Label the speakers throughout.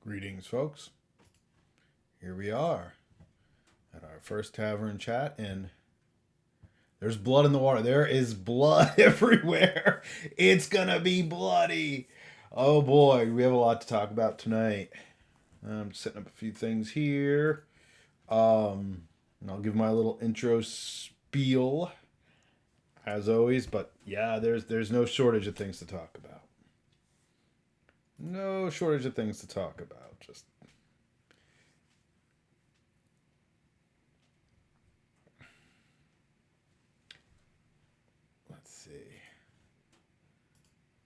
Speaker 1: Greetings, folks. Here we are at our first tavern chat, and there's blood in the water. There is blood everywhere. It's gonna be bloody. Oh boy, we have a lot to talk about tonight. I'm setting up a few things here. And I'll give my little intro spiel as always. But yeah, there's no shortage of things to talk about. No shortage of things to talk about. Just let's see.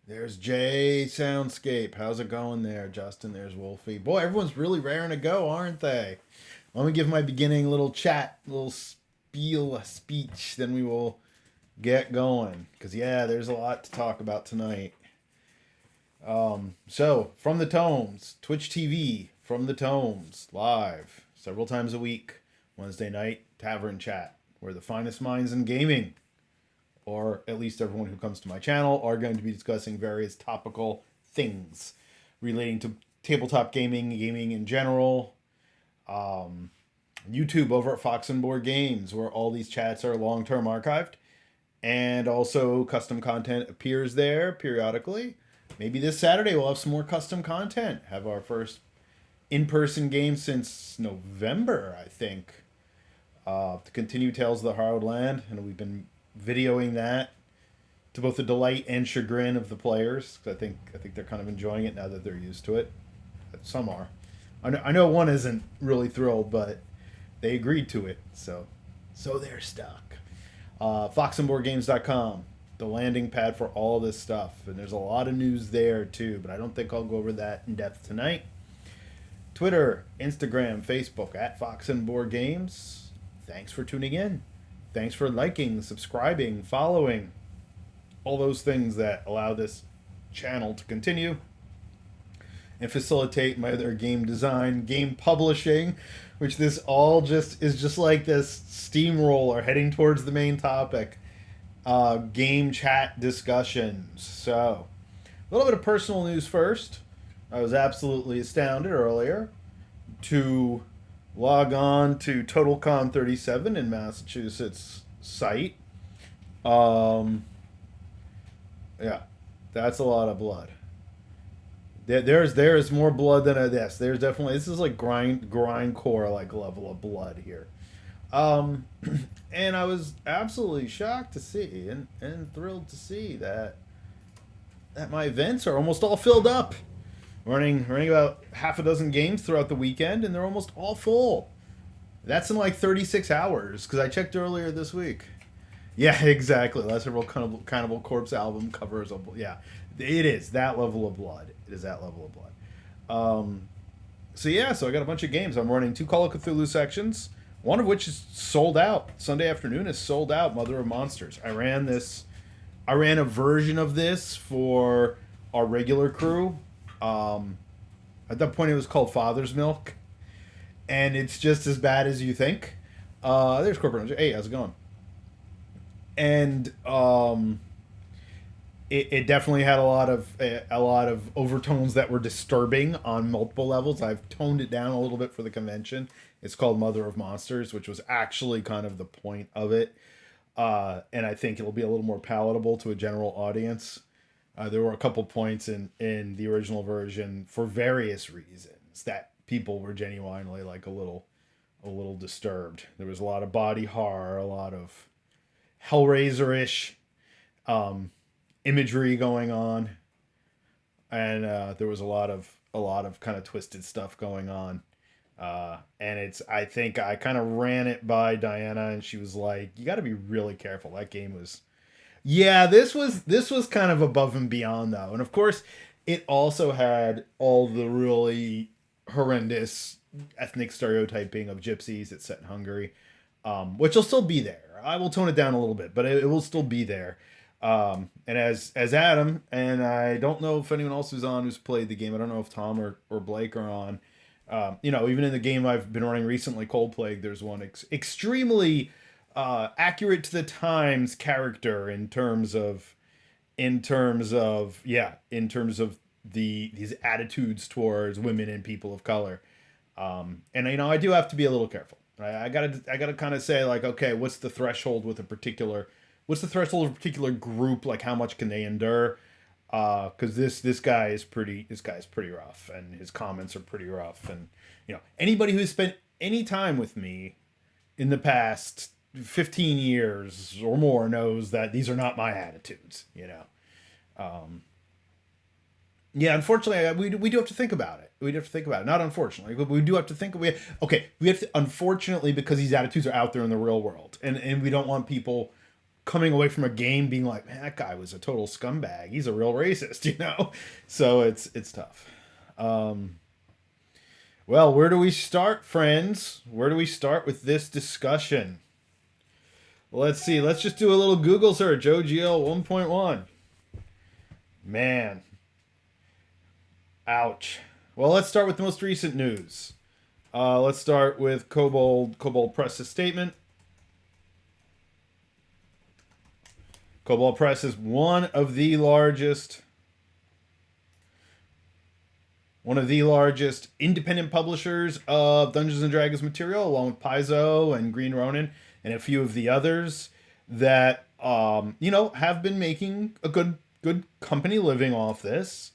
Speaker 1: There's Jay Soundscape. How's it going there, Justin? There's Wolfie. Boy, everyone's really raring to go, aren't they? Let me give my beginning little chat, little spiel speech, then we will get going. Because, yeah, there's a lot to talk about tonight. So, from the Tomes, Twitch TV, from the Tomes, live, several times a week, Wednesday night, Tavern Chat, where the finest minds in gaming, or at least everyone who comes to my channel, are going to be discussing various topical things relating to tabletop gaming, gaming in general. YouTube over at Fox and Board Games, where all these chats are long-term archived, and also custom content appears there periodically. Maybe this Saturday we'll have some more custom content. Have our first in-person game since November, I think, to continue Tales of the Hard Land, and we've been videoing that to both the delight and chagrin of the players. I think they're kind of enjoying it now that they're used to it. Some are. I know one isn't really thrilled, but they agreed to it, so they're stuck. FoxandBoardGames.com, the landing pad for all this stuff, and there's a lot of news there too, but I don't think I'll go over that in depth tonight. Twitter, Instagram, Facebook at Fox and Board Games. Thanks for tuning in. Thanks for liking, subscribing, following, all those things that allow this channel to continue and facilitate my other game design, game publishing, which this all just is just like this steamroller heading towards the main topic, game chat discussions. So, a little bit of personal news first. I was absolutely astounded earlier to log on to TotalCon 37 in Massachusetts site. Yeah, that's a lot of blood. There's more blood than this. There's definitely, this is like grindcore like level of blood here. And I was absolutely shocked to see and thrilled to see that my events are almost all filled up. Running about half a dozen games throughout the weekend, and they're almost all full. That's in like 36 hours, because I checked earlier this week. Yeah, exactly. Last several Cannibal Corpse album covers. Yeah, it is that level of blood. It is that level of blood. So I got a bunch of games. I'm running 2 Call of Cthulhu sections, one of which is sold out. Sunday afternoon is sold out. Mother of Monsters. I ran a version of this for our regular crew. At that point, it was called Father's Milk, and it's just as bad as you think. There's Corporate. Hey, how's it going? And it definitely had a lot of overtones that were disturbing on multiple levels. I've toned it down a little bit for the convention. It's called Mother of Monsters, which was actually kind of the point of it, and I think it'll be a little more palatable to a general audience. There were a couple points in the original version for various reasons that people were genuinely like a little disturbed. There was a lot of body horror, a lot of Hellraiser-ish imagery going on, and there was a lot of kind of twisted stuff going on. And I think I kind of ran it by Diana, and she was like, "You got to be really careful. That game was." Yeah, this was kind of above and beyond though. And of course, it also had all the really horrendous ethnic stereotyping of gypsies. It's set in Hungary, which will still be there. I will tone it down a little bit, but it will still be there. And as Adam, and I don't know if anyone else is on who's played the game. I don't know if Tom or Blake are on. Even in the game I've been running recently, Cold Plague, there's one extremely accurate to the times character in terms of these attitudes towards women and people of color. And I do have to be a little careful. Right? I gotta kind of say, like, okay, what's the threshold with a particular, what's the threshold of a particular group? Like, how much can they endure? Because this guy's pretty rough, and his comments are pretty rough. And anybody who's spent any time with me in the past 15 years or more knows that these are not my attitudes. Yeah, unfortunately, we do have to think about it. We do have to think about it. Not unfortunately, but we do have to think. We have to, unfortunately, because these attitudes are out there in the real world, and we don't want people coming away from a game being like, man, that guy was a total scumbag. He's a real racist. So it's tough. Well, where do we start, friends? Where do we start with this discussion? Let's see. Let's just do a little Google search. OGL 1.1. Man. Ouch. Well, let's start with the most recent news. Let's start with Cobalt Press's statement. Cobalt Press is one of the largest independent publishers of Dungeons and Dragons material, along with Paizo and Green Ronin and a few of the others that have been making a good company living off this.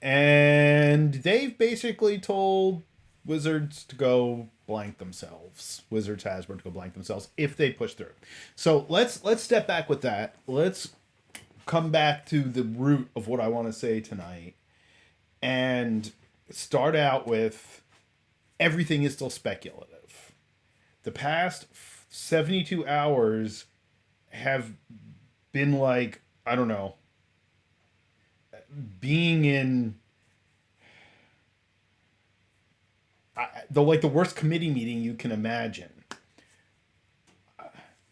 Speaker 1: And they've basically told Wizards to go blank themselves. Wizards Hasbro to go blank themselves if they push through. So let's step back with that. Let's come back to the root of what I want to say tonight. And start out with everything is still speculative. The past 72 hours have been like, I don't know, being in the worst committee meeting you can imagine,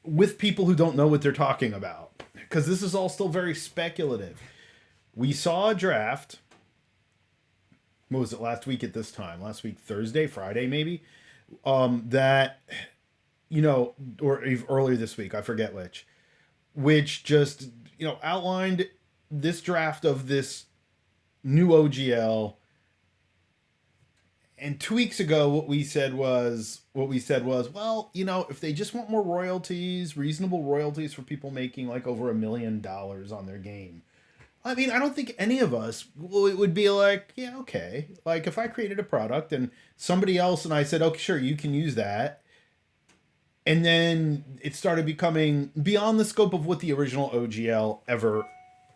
Speaker 1: with people who don't know what they're talking about, because this is all still very speculative. We saw a draft. What was it, last week at this time? Last week, Thursday, Friday, maybe. That, or earlier this week, I forget which just, outlined this draft of this new OGL. And 2 weeks ago, what we said was, well, if they just want more royalties, reasonable royalties for people making like over $1 million on their game. I mean, I don't think any of us would be like, yeah, okay. Like, if I created a product and somebody else and I said, okay, sure, you can use that. And then it started becoming beyond the scope of what the original OGL ever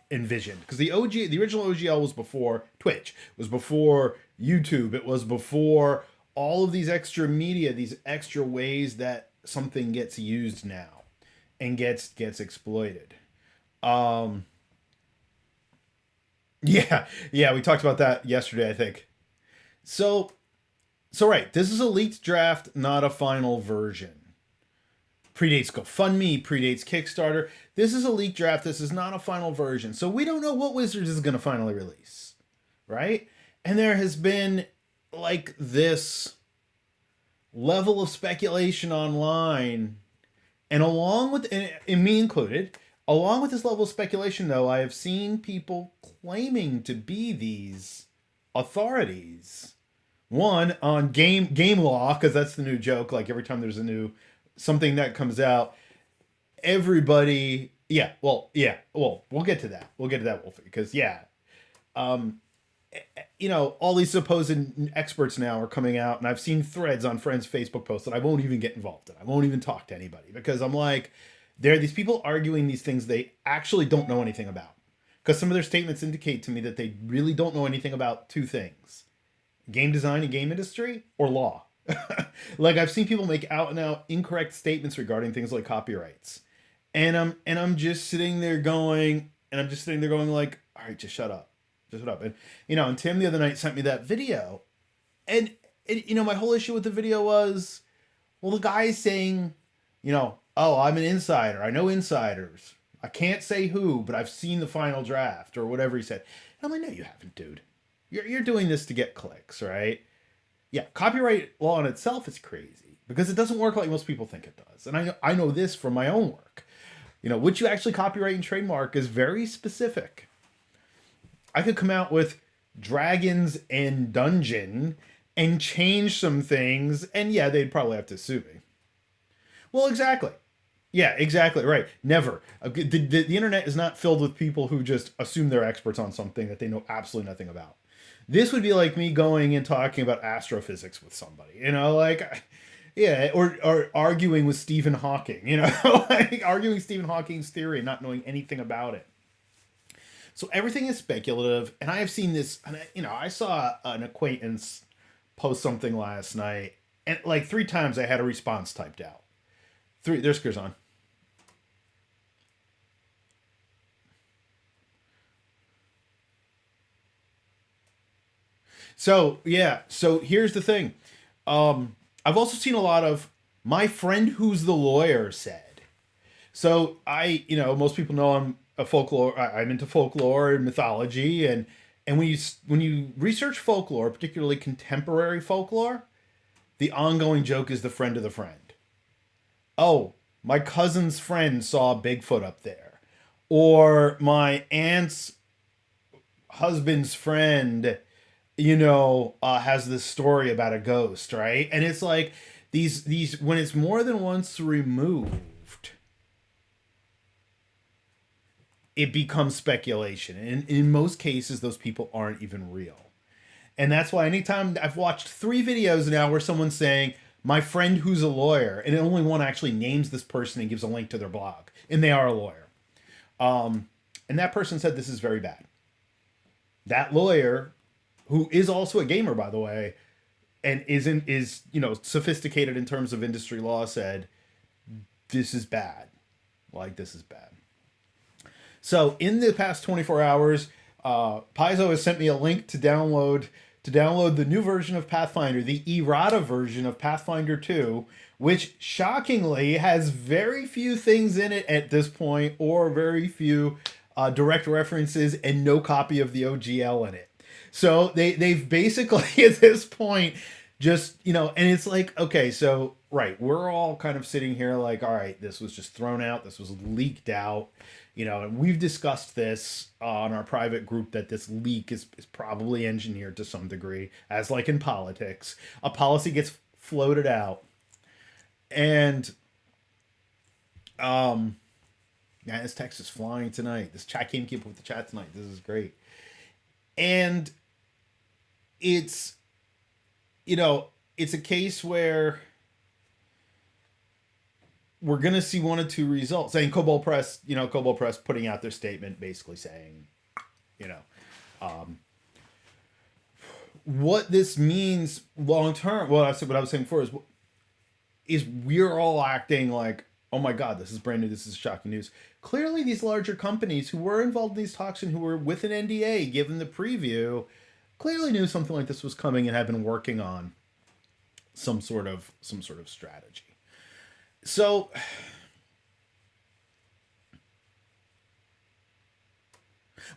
Speaker 1: envisioned. Because the original OGL was before Twitch, it was before YouTube, it was before all of these extra media, these extra ways that something gets used now and gets exploited. Yeah, we talked about that yesterday, I think. So right, this is a leaked draft, not a final version. Predates GoFundMe, predates Kickstarter. This is a leaked draft. This is not a final version. So we don't know what Wizards is going to finally release, right? And there has been like this level of speculation online, and along with, and me included, along with this level of speculation, though, I have seen people claiming to be these authorities. One, on game law, because that's the new joke. Like, every time there's a new something that comes out, everybody, we'll get to that. Wolfie, because all these supposed experts now are coming out, and I've seen threads on friends' Facebook posts that I won't even get involved in. I won't even talk to anybody, because I'm like, there are these people arguing these things they actually don't know anything about. Because some of their statements indicate to me that they really don't know anything about two things: game design and game industry, or law. Like, I've seen people make out and out incorrect statements regarding things like copyrights. And I'm just sitting there going, like, all right, just shut up. And Tim the other night sent me that video. And my whole issue with the video was, well, the guy is saying, oh, I'm an insider. I know insiders. I can't say who, but I've seen the final draft, or whatever he said. And I'm like, no, you haven't, dude. You're doing this to get clicks, right? Yeah, copyright law in itself is crazy, because it doesn't work like most people think it does. And I know this from my own work. What you actually copyright and trademark is very specific. I could come out with Dragons and Dungeon and change some things, and yeah, they'd probably have to sue me. Well, exactly. Yeah, exactly right. Never. The internet is not filled with people who just assume they're experts on something that they know absolutely nothing about. This would be like me going and talking about astrophysics with somebody, like, yeah, or arguing with Stephen Hawking, like arguing Stephen Hawking's theory and not knowing anything about it. So everything is speculative, and I have seen this, and I saw an acquaintance post something last night, and like three times I had a response typed out. Three, there's Curzon. So yeah, so here's the thing. I've also seen a lot of my friend who's the lawyer said. So most people know I'm a folklore. I'm into folklore and mythology, and when you research folklore, particularly contemporary folklore, the ongoing joke is the friend of the friend. Oh, my cousin's friend saw Bigfoot up there, or my aunt's husband's friend, has this story about a ghost, right? And it's like these when it's more than once removed, it becomes speculation. And in most cases, those people aren't even real. And that's why anytime I've watched three videos now where someone's saying, my friend who's a lawyer, and only one actually names this person and gives a link to their blog, and they are a lawyer. And that person said this is very bad. That lawyer, who is also a gamer, by the way, and is sophisticated in terms of industry law, said this is bad. Like, this is bad. So in the past 24 hours, Paizo has sent me a link to download the new version of Pathfinder, the errata version of Pathfinder 2, which shockingly has very few things in it at this point, or very few direct references, and no copy of the OGL in it. So they've basically at this point just, and it's like, okay, so right, we're all kind of sitting here like, all right, this was just thrown out, this was leaked out, and we've discussed this on our private group, that this leak is probably engineered to some degree, as like in politics, a policy gets floated out, and yeah, this text is flying tonight. This chat can't keep up with the chat tonight. This is great. And it's it's a case where we're gonna see one of two results. Saying Cobalt Press putting out their statement, basically saying, you know, um, what this means long term. What I was saying before is we're all acting like, oh my god, this is brand new, this is shocking news. Clearly, these larger companies who were involved in these talks and who were with an NDA given the preview clearly knew something like this was coming and have been working on some sort of strategy. So,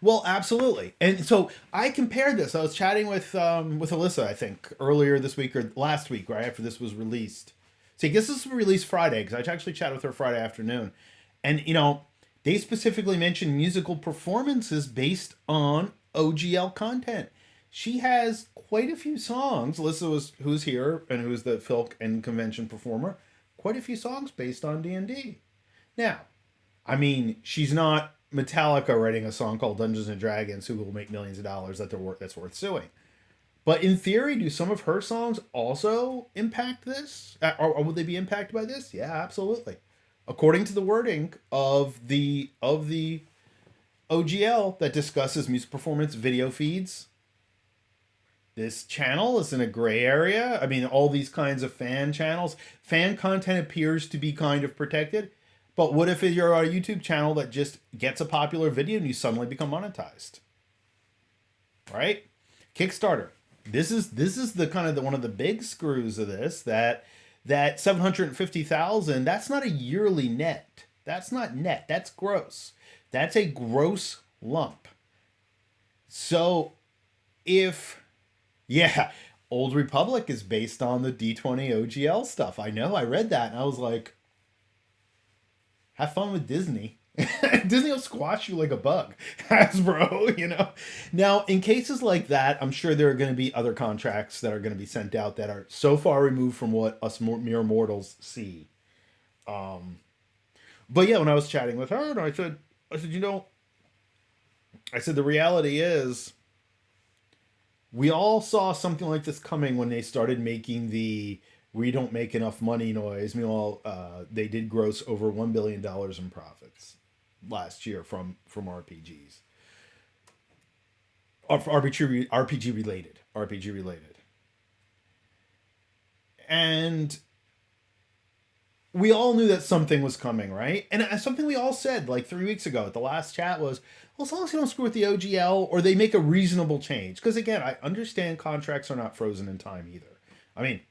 Speaker 1: well, absolutely. And so I compared this. I was chatting with Alyssa, I think, earlier this week or last week, right after this was released. So I guess this was released Friday, because I actually chatted with her Friday afternoon, and they specifically mentioned musical performances based on OGL content. She has quite a few songs. Alyssa who's here and who's the Filk and convention performer. Quite a few songs based on D&D. Now, I mean, she's not Metallica writing a song called Dungeons and Dragons, who will make millions of dollars that's worth suing. But in theory, do some of her songs also impact this? Or would they be impacted by this? Yeah, absolutely. According to the wording of the OGL that discusses music performance video feeds, this channel is in a gray area. I mean, all these kinds of fan channels, fan content appears to be kind of protected. But what if you're a YouTube channel that just gets a popular video and you suddenly become monetized? Right? Kickstarter. This is the kind of one of the big screws of this, that 750,000, that's not a yearly net. That's not net. That's gross. That's a gross lump. So if yeah, Old Republic is based on the D20 OGL stuff. I know. I read that and I was like, have fun with Disney. Disney will squash you like a bug, Hasbro, you know. Now, in cases like that, I'm sure there are going to be other contracts that are going to be sent out that are so far removed from what us mere mortals see. But yeah, when I was chatting with her, and I said, you know, I said the reality is, we all saw something like this coming when they started making the "we don't make enough money" noise. Meanwhile, they did gross over $1 billion in profits last year from RPGs, RPG related, and we all knew that something was coming, right? And something we all said like 3 weeks ago at the last chat was, well, as long as you don't screw with the OGL or they make a reasonable change. Because again, I understand contracts are not frozen in time either. I mean,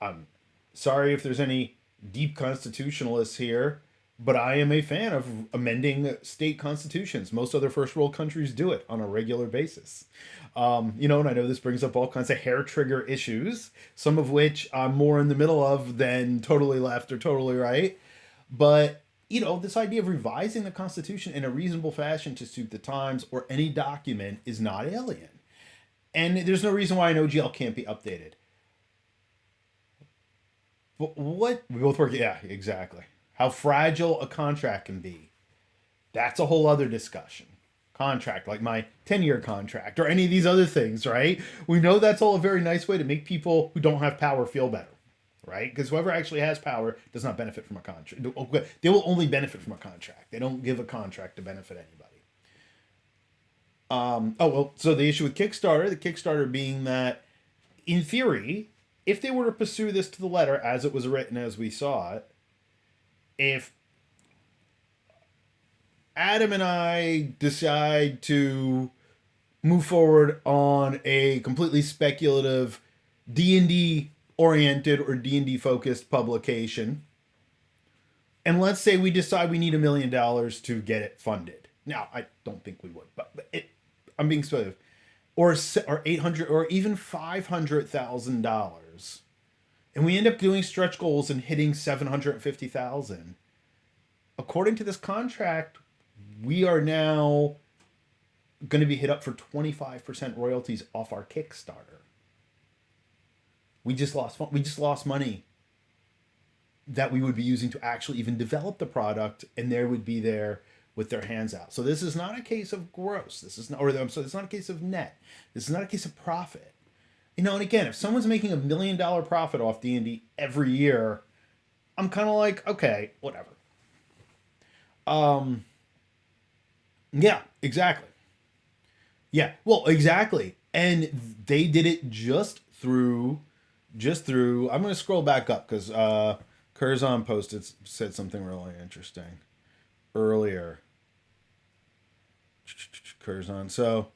Speaker 1: I'm sorry if there's any deep constitutionalists here, but I am a fan of amending state constitutions. Most other first world countries do it on a regular basis. You know, and I know this brings up all kinds of hair trigger issues, some of which I'm more in the middle of than totally left or totally right. But, you know, this idea of revising the Constitution in a reasonable fashion to suit the times or any document is not alien. And there's no reason why an OGL can't be updated. But what? We both work. Yeah, exactly. How fragile a contract can be. That's a whole other discussion. Contract, like my 10-year contract or any of these other things, right? We know that's all a very nice way to make people who don't have power feel better, right? Because whoever actually has power does not benefit from a contract. They will only benefit from a contract. They don't give a contract to benefit anybody. Oh, well, so the issue with the Kickstarter being that, in theory, if they were to pursue this to the letter as it was written, as we saw it, if Adam and I decide to move forward on a completely speculative D&D oriented or D&D focused publication, and let's say we decide we need $1 million to get it funded. Now, I don't think we would, but I'm being specific. Or 800 or even $500,000, and we end up doing stretch goals and hitting 750,000. According to this contract, we are now going to be hit up for 25% royalties off our Kickstarter. We just lost money that we would be using to actually even develop the product, and they would be there with their hands out. So this is not a case of gross. This is not, or I'm sorry, it's not a case of net. This is not a case of profit. You know, and again, if someone's making $1 million profit off D&D every year, I'm kind of like, okay, whatever. Yeah, exactly. Yeah, well, exactly. And they did it just through. I'm gonna scroll back up because Curzon said something really interesting earlier. Curzon. So,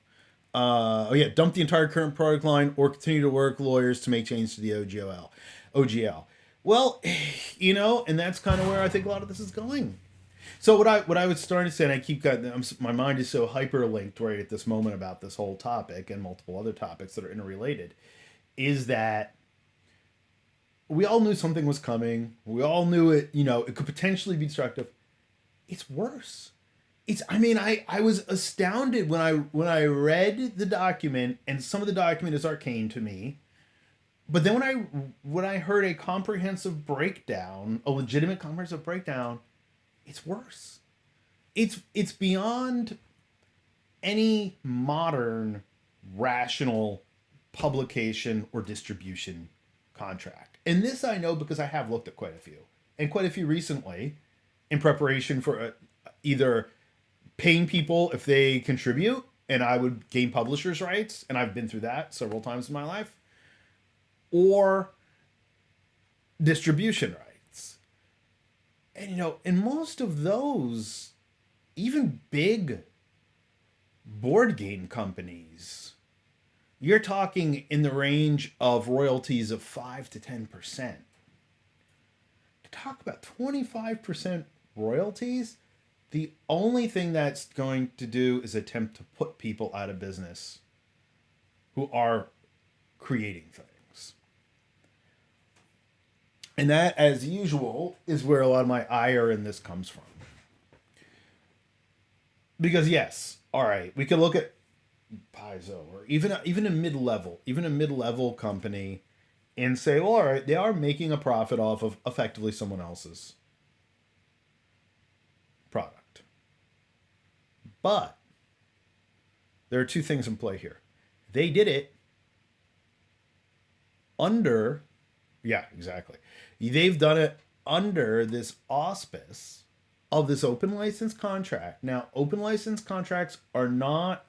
Speaker 1: oh yeah, dump the entire current product line or continue to work lawyers to make changes to the OGL. Well, you know, and that's kind of where I think a lot of this is going. So what I would start to say, and I keep got my mind is so hyperlinked right at this moment about this whole topic and multiple other topics that are interrelated, is that we all knew something was coming. We all knew it. You know, it could potentially be destructive. It's worse. I mean, I was astounded when I read the document, and some of the document is arcane to me. But then when I heard a comprehensive breakdown, a legitimate comprehensive breakdown, it's worse. It's beyond any modern rational publication or distribution contract. And this I know because I have looked at quite a few, and quite a few recently, in preparation for either paying people if they contribute, and I would gain publishers' rights, and I've been through that several times in my life, or distribution rights. And you know, in most of those, even big board game companies, you're talking in the range of royalties of 5 to 10%. To talk about 25% royalties, the only thing that's going to do is attempt to put people out of business who are creating things. And that, as usual, is where a lot of my ire in this comes from. Because yes, all right, we could look at Paizo or even a mid level company, and say, well, all right, they are making a profit off of effectively someone else's product. But there are two things in play here. They did it under, yeah, exactly. They've done it under this auspice of this open license contract. Now, open license contracts are not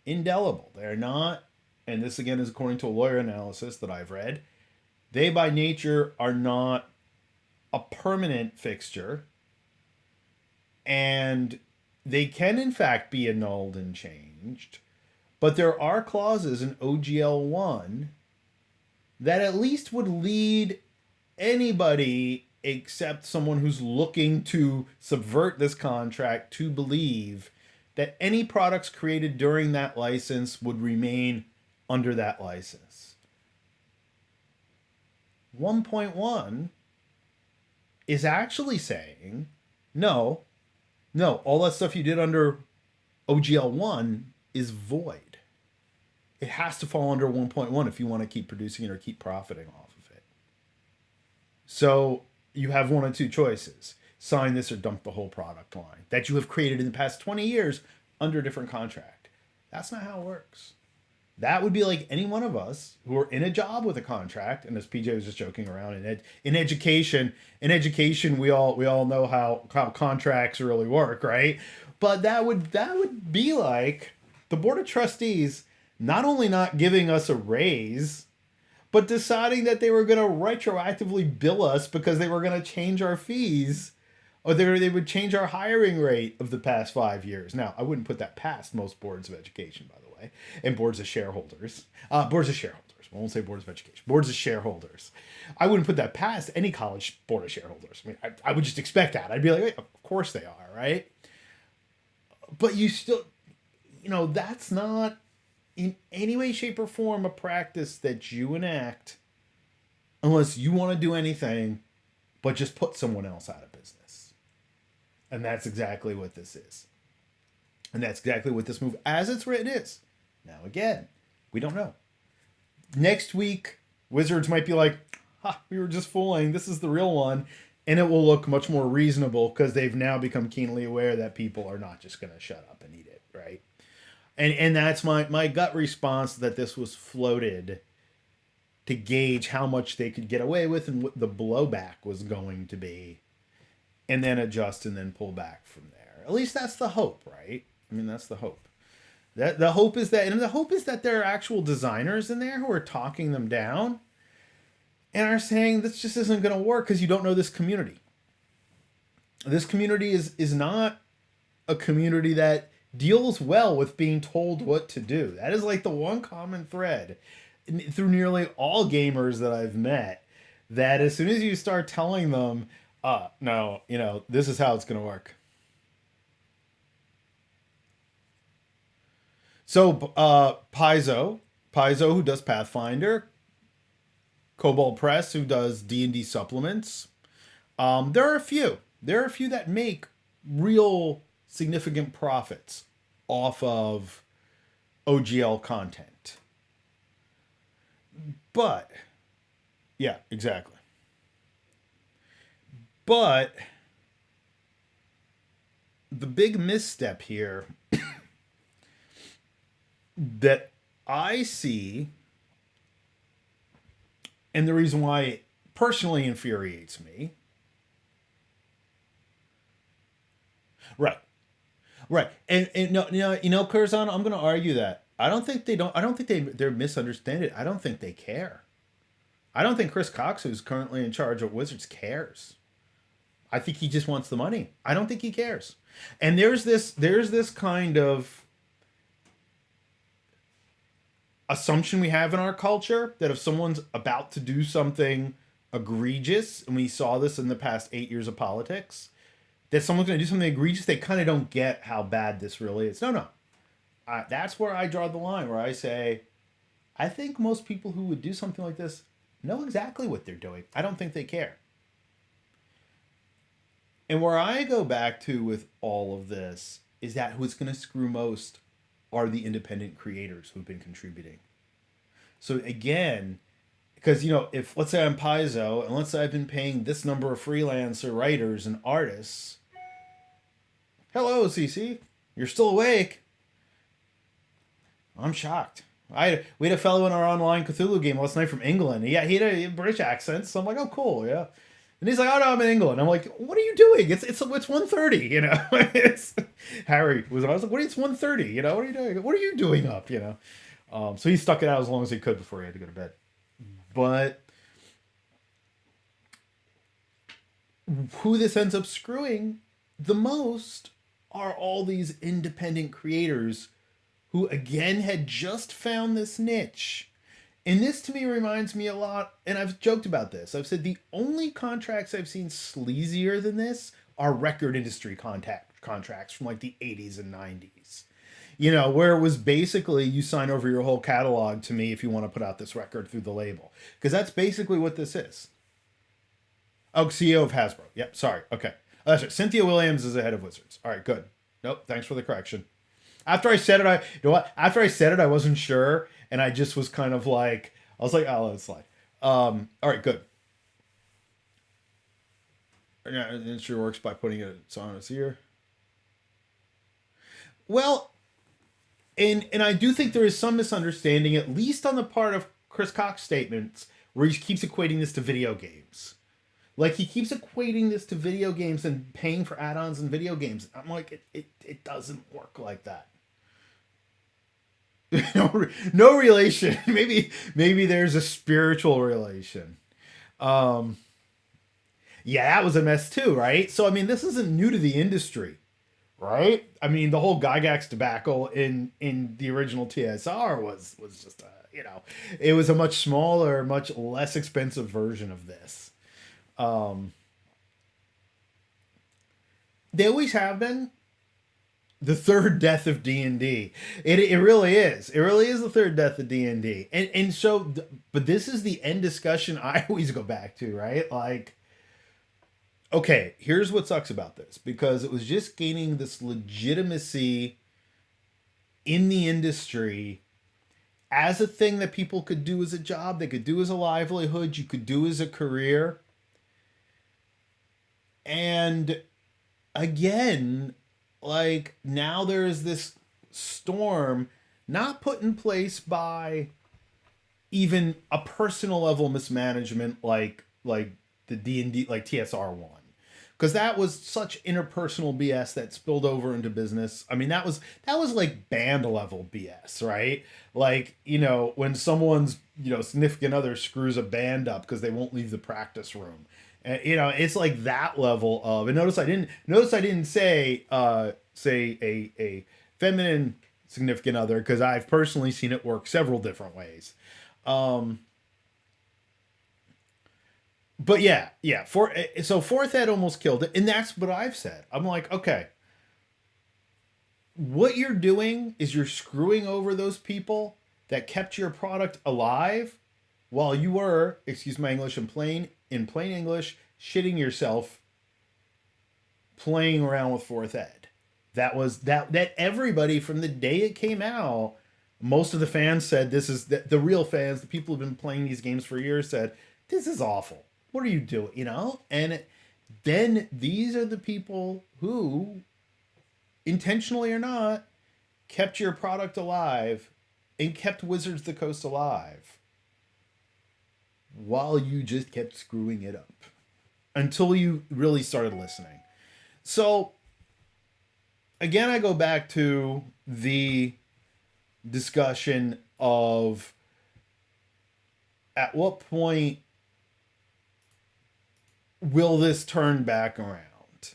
Speaker 1: indelible. They're not, and this again is according to a lawyer analysis that I've read, they by nature are not a permanent fixture, and they can in fact be annulled and changed. But there are clauses in OGL 1 that at least would lead anybody except someone who's looking to subvert this contract to believe that any products created during that license would remain under that license. 1.1 is actually saying, no, all that stuff you did under OGL 1 is void. It has to fall under 1.1 if you want to keep producing it or keep profiting off of it. So you have one of two choices. Sign this or dump the whole product line that you have created in the past 20 years under a different contract. That's not how it works. That would be like any one of us who are in a job with a contract, and as PJ was just joking around, in education, we all know how contracts really work, right? But that would be like the board of trustees not only not giving us a raise, but deciding that they were going to retroactively bill us because they were going to change our fees, or they would change our hiring rate of the past 5 years. Now, I wouldn't put that past most boards of education, by the way, and boards of shareholders. Boards of shareholders. I won't say boards of education. Boards of shareholders. I wouldn't put that past any college board of shareholders. I mean, I would just expect that. I'd be like, hey, of course they are, right? But you still, that's not in any way, shape, or form a practice that you enact unless you want to do anything but just put someone else out of business. And that's exactly what this is. And that's exactly what this move, as it's written, is. Now, again, we don't know. Next week, Wizards might be like, we were just fooling. This is the real one. And it will look much more reasonable because they've now become keenly aware that people are not just going to shut up and eat it, right? And that's my gut response, that this was floated to gauge how much they could get away with and what the blowback was going to be, and then adjust and then pull back from there. At least that's the hope, right? I mean, that's the hope. The hope is that there are actual designers in there who are talking them down and are saying this just isn't going to work because you don't know this community. This community is not a community that deals well with being told what to do. That is like the one common thread through nearly all gamers that I've met, that as soon as you start telling them, no, this is how it's going to work. So Paizo, who does Pathfinder, Cobalt Press, who does D&D supplements. There are a few that make real significant profits off of OGL content. But, yeah, exactly. But the big misstep here that I see, and the reason why it personally infuriates me, right, and Curzon, I'm going to argue that I don't think they're misunderstanding it. I don't think they care. I don't think Chris Cox, who's currently in charge of Wizards, cares. I think he just wants the money. I don't think he cares. And there's this kind of assumption we have in our culture that if someone's about to do something egregious, and we saw this in the past 8 years of politics, that someone's going to do something egregious, they kind of don't get how bad this really is. No. That's where I draw the line, where I say, I think most people who would do something like this know exactly what they're doing. I don't think they care. And where I go back to with all of this is that who's going to screw most are the independent creators who've been contributing. So again, because if let's say I'm Paizo and let's say I've been paying this number of freelancer writers and artists, hello CC, you're still awake. I'm shocked. We had a fellow in our online Cthulhu game last night from England. Yeah, he had a British accent, so I'm like, oh cool, yeah. And he's like, oh no, I'm in England. I'm like, what are you doing? It's 1:30, it's Harry was. I was like, what? It's 1:30, What are you doing? What are you doing up, So he stuck it out as long as he could before he had to go to bed. But who this ends up screwing the most are all these independent creators who again had just found this niche. And this to me reminds me a lot, and I've joked about this. I've said the only contracts I've seen sleazier than this are record industry contracts from like the 80s and 90s. Where it was basically you sign over your whole catalog to me if you want to put out this record through the label. Because that's basically what this is. Oh, CEO of Hasbro. Yep, sorry. Okay. Oh, that's right. Cynthia Williams is the head of Wizards. All right, good. Nope, thanks for the correction. After I said it, After I said it, I wasn't sure, and I just was kind of like, I was like, oh, let it slide. All right, good. Yeah, the industry works by putting it on its ear. Well, and I do think there is some misunderstanding, at least on the part of Chris Cox's statements, where he keeps equating this to video games. Like, he keeps equating this to video games and paying for add-ons in video games. I'm like, it doesn't work like that. No relation. Maybe there's a spiritual relation. Yeah, that was a mess too, right? So I mean, this isn't new to the industry, right? I mean, the whole Gygax debacle in the original TSR was just it was a much smaller, much less expensive version of this. They always have been. The third death of D&D. It really is. It really is the third death of D&D. And so, but this is the end discussion I always go back to, right? Like, okay, here's what sucks about this. Because it was just gaining this legitimacy in the industry as a thing that people could do as a job, they could do as a livelihood, you could do as a career. And again, like, now there's this storm not put in place by even a personal level mismanagement like the D&D, like TSR1. Because that was such interpersonal BS that spilled over into business. I mean, that was like band level BS, right? Like, when someone's, significant other screws a band up because they won't leave the practice room. It's like that level of, and notice I didn't say a feminine significant other, because I've personally seen it work several different ways. But yeah. So fourth ed almost killed it, and that's what I've said. I'm like, okay, what you're doing is you're screwing over those people that kept your product alive while you were, excuse my English, in plain English, shitting yourself playing around with fourth ed. That was that everybody from the day it came out, most of the fans said this is the real fans, the people who've been playing these games for years said, this is awful. What are you doing? And then these are the people who, intentionally or not, kept your product alive and kept Wizards of the Coast alive while you just kept screwing it up until you really started listening. So again, I go back to the discussion of at what point will this turn back around?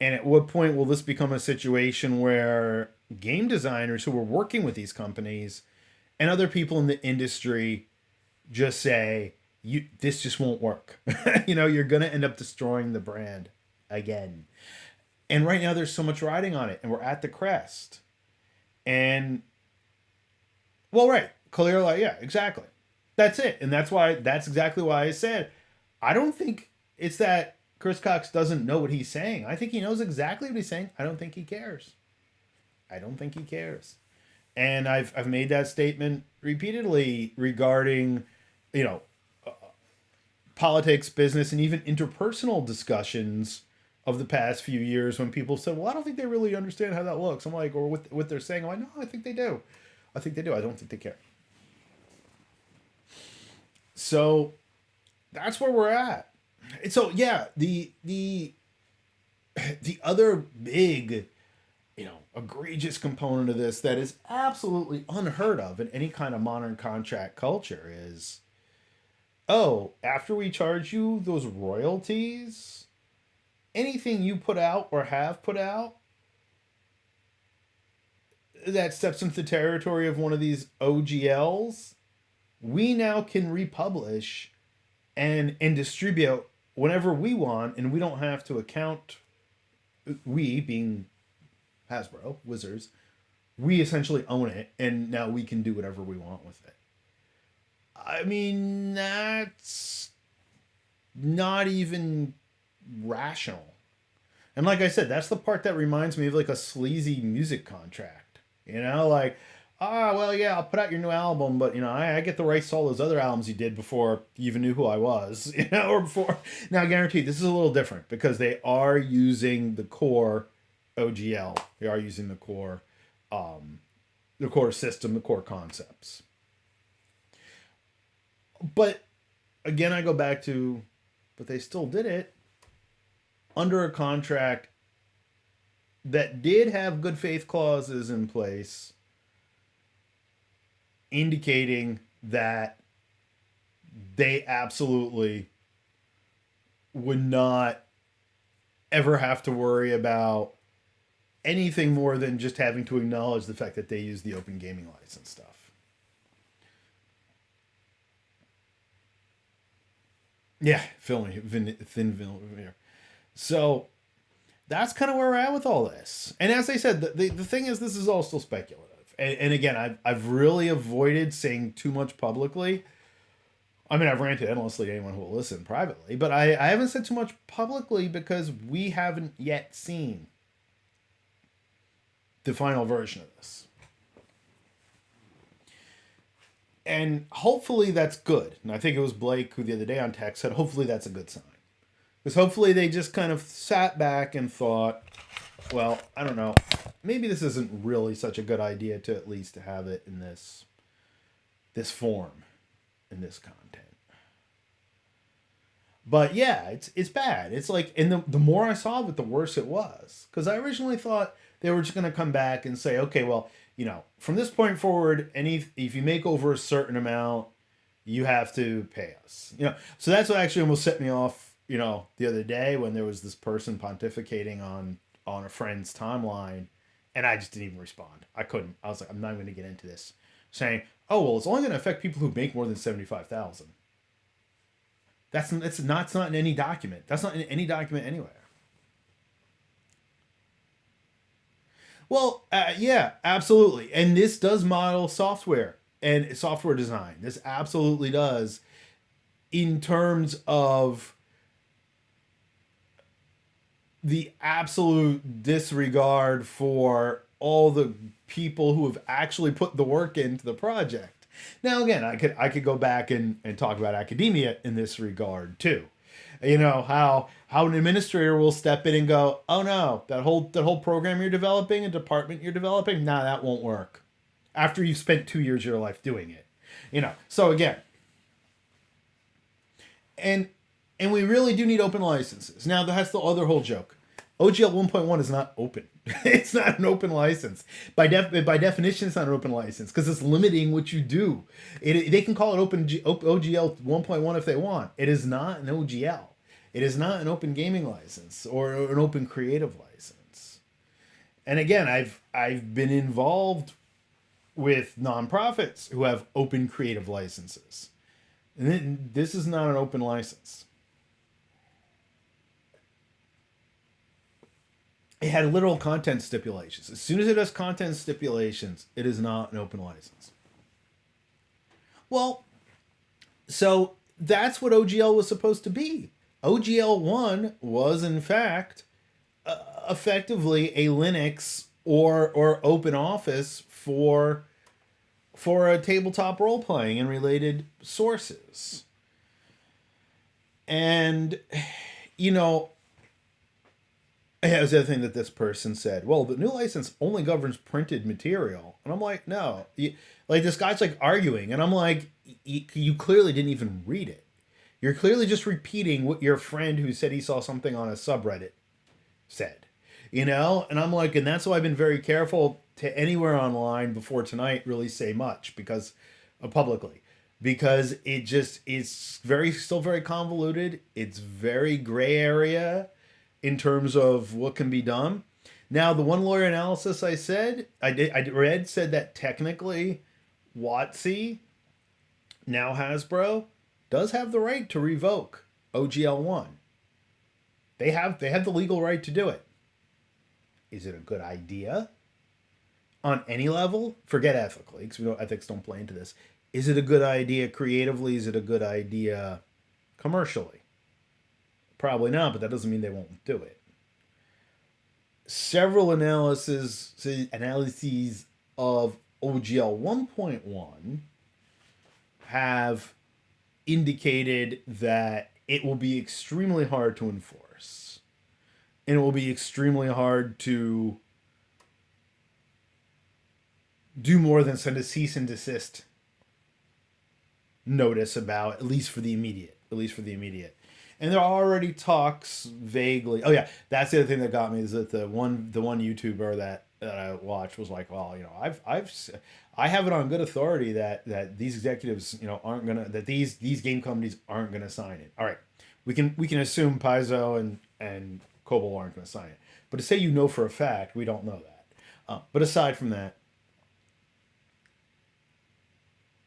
Speaker 1: And at what point will this become a situation where game designers who are working with these companies and other people in the industry just say, this just won't work. You're going to end up destroying the brand again. And right now there's so much riding on it, and we're at the crest. And, well, right, clearly, yeah, exactly. That's it. And that's exactly why I said, I don't think it's that Chris Cox doesn't know what he's saying. I think he knows exactly what he's saying. I don't think he cares. I don't think he cares. And I've made that statement repeatedly regarding, you know, politics, business, and even interpersonal discussions of the past few years when people said, "Well, I don't think they really understand how that looks." I'm like, or what they're saying. I'm like, no, I think they do. I think they do. I don't think they care. So that's where we're at. And so yeah, the other big, egregious component of this that is absolutely unheard of in any kind of modern contract culture is, oh, after we charge you those royalties, anything you put out or have put out that steps into the territory of one of these OGLs, we now can republish and distribute whenever we want, and we don't have to account. We being Hasbro, Wizards, we essentially own it, and now we can do whatever we want with it. I mean, that's not even rational. And like I said, that's the part that reminds me of like a sleazy music contract. Like, well, yeah, I'll put out your new album, but I get the rights to all those other albums you did before you even knew who I was, or before. Now, I guarantee this is a little different because they are using the core OGL. They are using the core system, the core concepts. But again, I go back to, but they still did it under a contract that did have good faith clauses in place indicating that they absolutely would not ever have to worry about anything more than just having to acknowledge the fact that they use the open gaming license stuff. Yeah, filming, thin film here. So that's kind of where we're at with all this. And as I said, the thing is, this is all still speculative. And again, I've really avoided saying too much publicly. I mean, I've ranted endlessly to anyone who will listen privately, but I haven't said too much publicly because we haven't yet seen the final version of this. And hopefully that's good. And I think it was Blake who the other day on text said, hopefully that's a good sign. Because hopefully they just kind of sat back and thought, well, I don't know, maybe this isn't really such a good idea to at least have it in this form, in this content. But yeah, it's bad. It's like, and the more I saw of it, the worse it was. Because I originally thought they were just going to come back and say, okay, well, from this point forward, if you make over a certain amount, you have to pay us. So that's what actually almost set me off, the other day when there was this person pontificating on a friend's timeline, and I just didn't even respond. I couldn't. I was like, I'm not going to get into this. Saying, oh, well, it's only going to affect people who make more than 75,000. That's not in any document. That's not in any document anywhere. Well, yeah, absolutely. And this does model software and software design. This absolutely does, in terms of the absolute disregard for all the people who have actually put the work into the project. Now, again, I could go back and talk about academia in this regard too. How an administrator will step in and go, oh no, that whole program you're developing, a department you're developing, nah, that won't work. After you've spent 2 years of your life doing it. So again, and we really do need open licenses. Now, that's the other whole joke. OGL 1.1 is not open. It's not an open license. By definition, it's not an open license because it's limiting what you do. They can call it OGL 1.1 if they want. It is not an OGL. It is not an open gaming license or an open creative license. And again, I've been involved with nonprofits who have open creative licenses. And this is not an open license. It had literal content stipulations. As soon as it has content stipulations, it is not an open license. Well, so that's what OGL was supposed to be. OGL 1 was, in fact, effectively a Linux or open office for a tabletop role playing and related sources. And you know, that was the other thing that this person said. Well, the new license only governs printed material, and I'm like, no, like this guy's like arguing, and I'm like, you clearly didn't even read it. You're clearly just repeating what your friend who said he saw something on a subreddit said, And I'm like, and that's why I've been very careful to anywhere online before tonight really say much because publicly because it just is still very convoluted. It's very gray area in terms of what can be done. Now, the one lawyer analysis I read said that technically WotC, now Hasbro, does have the right to revoke OGL1. They have the legal right to do it. Is it a good idea? On any level, forget ethically, because ethics don't play into this. Is it a good idea creatively? Is it a good idea commercially? Probably not, but that doesn't mean they won't do it. Several analyses of OGL 1.1 have indicated that it will be extremely hard to enforce. And it will be extremely hard to do more than send a cease and desist notice about, at least for the immediate. And there are already talks vaguely. Oh yeah, that's the other thing that got me is that the one YouTuber that I watched was like, well, I have it on good authority that these executives, aren't gonna that these game companies aren't gonna sign it. All right, we can assume Paizo and Cobalt aren't gonna sign it, but to say for a fact, we don't know that. But aside from that,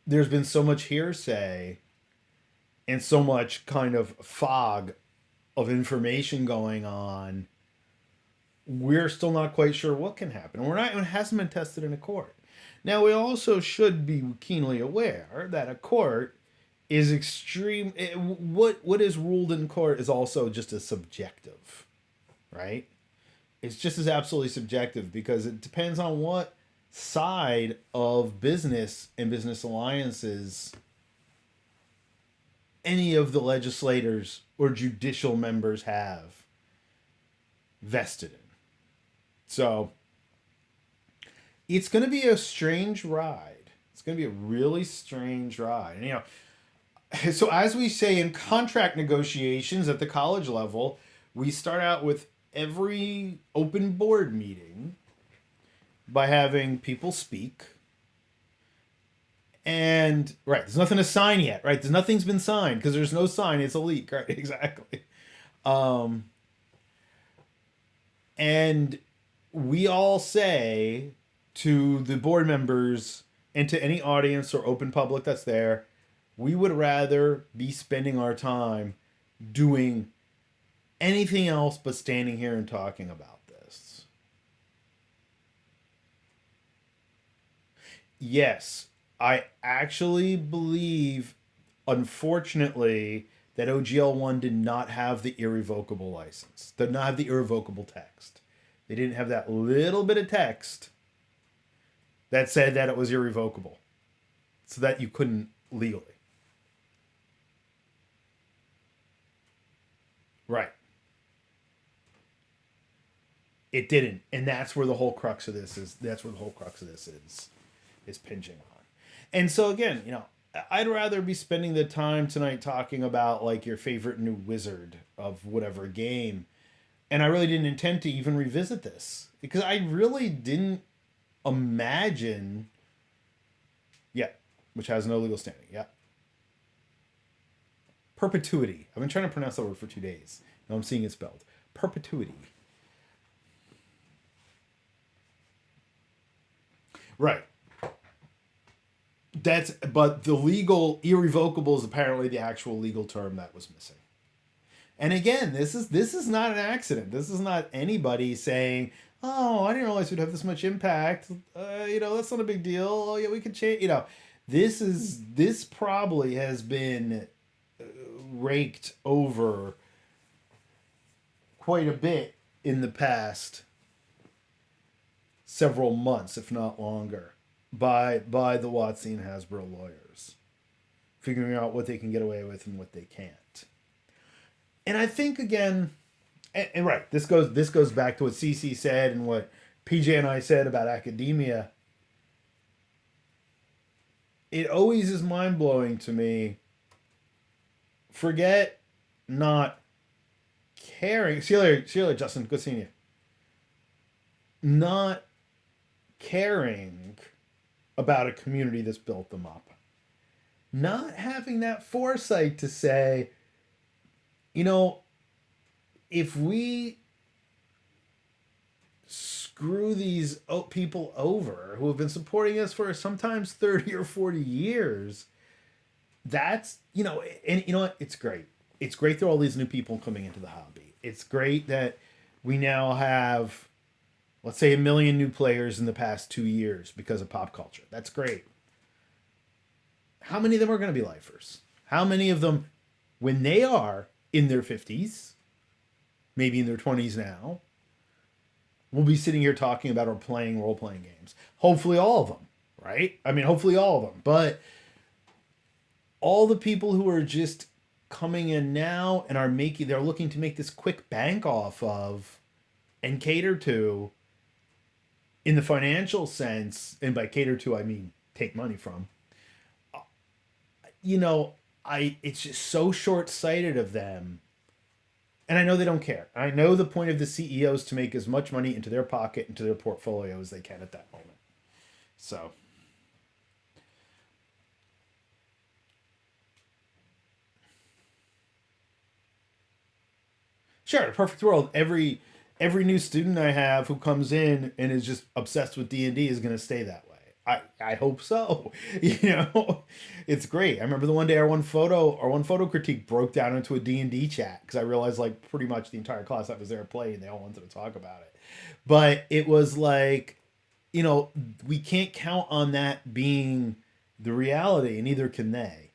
Speaker 1: there's been so much hearsay and so much kind of fog of information going on. We're still not quite sure what can happen. It hasn't been tested in a court. Now, we also should be keenly aware that a court is extreme. What is ruled in court is also just as subjective, right? It's just as absolutely subjective because it depends on what side of business and business alliances any of the legislators or judicial members have vested in. So it's going to be a strange ride. It's going to be a really strange ride. And, so as we say in contract negotiations at the college level, we start out with every open board meeting by having people speak. And, right, there's nothing to sign yet, right? Nothing's been signed because there's no sign. It's a leak, right? Exactly. And we all say to the board members and to any audience or open public that's there, we would rather be spending our time doing anything else but standing here and talking about this. Yes, I actually believe, unfortunately, that OGL1 did not have the irrevocable license. Did not have the irrevocable text. They didn't have that little bit of text that said that it was irrevocable. So that you couldn't legally. Right. It didn't. And that's where the whole crux of this is. Is pinching on. And so again, I'd rather be spending the time tonight talking about like your favorite new wizard of whatever game. And I really didn't intend to even revisit this because I really didn't imagine. Yeah, which has no legal standing. Yeah. Perpetuity. I've been trying to pronounce that word for 2 days. Now I'm seeing it spelled. Perpetuity. Right. But the legal irrevocable is apparently the actual legal term that was missing. And again, this is not an accident. This is not anybody saying, "Oh, I didn't realize we'd have this much impact. That's not a big deal. Oh yeah, we could change." This probably has been raked over quite a bit in the past several months, if not longer, by the WotC and Hasbro lawyers, figuring out what they can get away with and what they can't. And I think again, and right, this goes back to what CC said and what PJ and I said about academia. It always is mind blowing to me. Forget not caring. See you later, Justin. Good seeing you. Not caring about a community that's built them up. Not having that foresight to say, you know, if we screw these people over who have been supporting us for sometimes 30 or 40 years, that's, and you know what? It's great. It's great there are all these new people coming into the hobby. It's great that we now have, let's say, 1 million new players in the past 2 years because of pop culture. That's great. How many of them are going to be lifers? How many of them, when they are in their 50s, maybe in their 20s now, will be sitting here talking about or playing role-playing games? Hopefully all of them, right? I mean, hopefully all of them. But all the people who are just coming in now and they're looking to make this quick bank off of and cater to, in the financial sense, and by cater to, I mean take money from, it's just so short-sighted of them. And I know they don't care. I know the point of the CEOs to make as much money into their pocket, into their portfolio as they can at that moment. So, sure, in a perfect world, every new student I have who comes in and is just obsessed with D&D is going to stay that way. I hope so. It's great. I remember the one day our one photo critique broke down into a D&D chat because I realized like pretty much the entire class that was there playing, they all wanted to talk about it. But it was like, we can't count on that being the reality, and neither can they.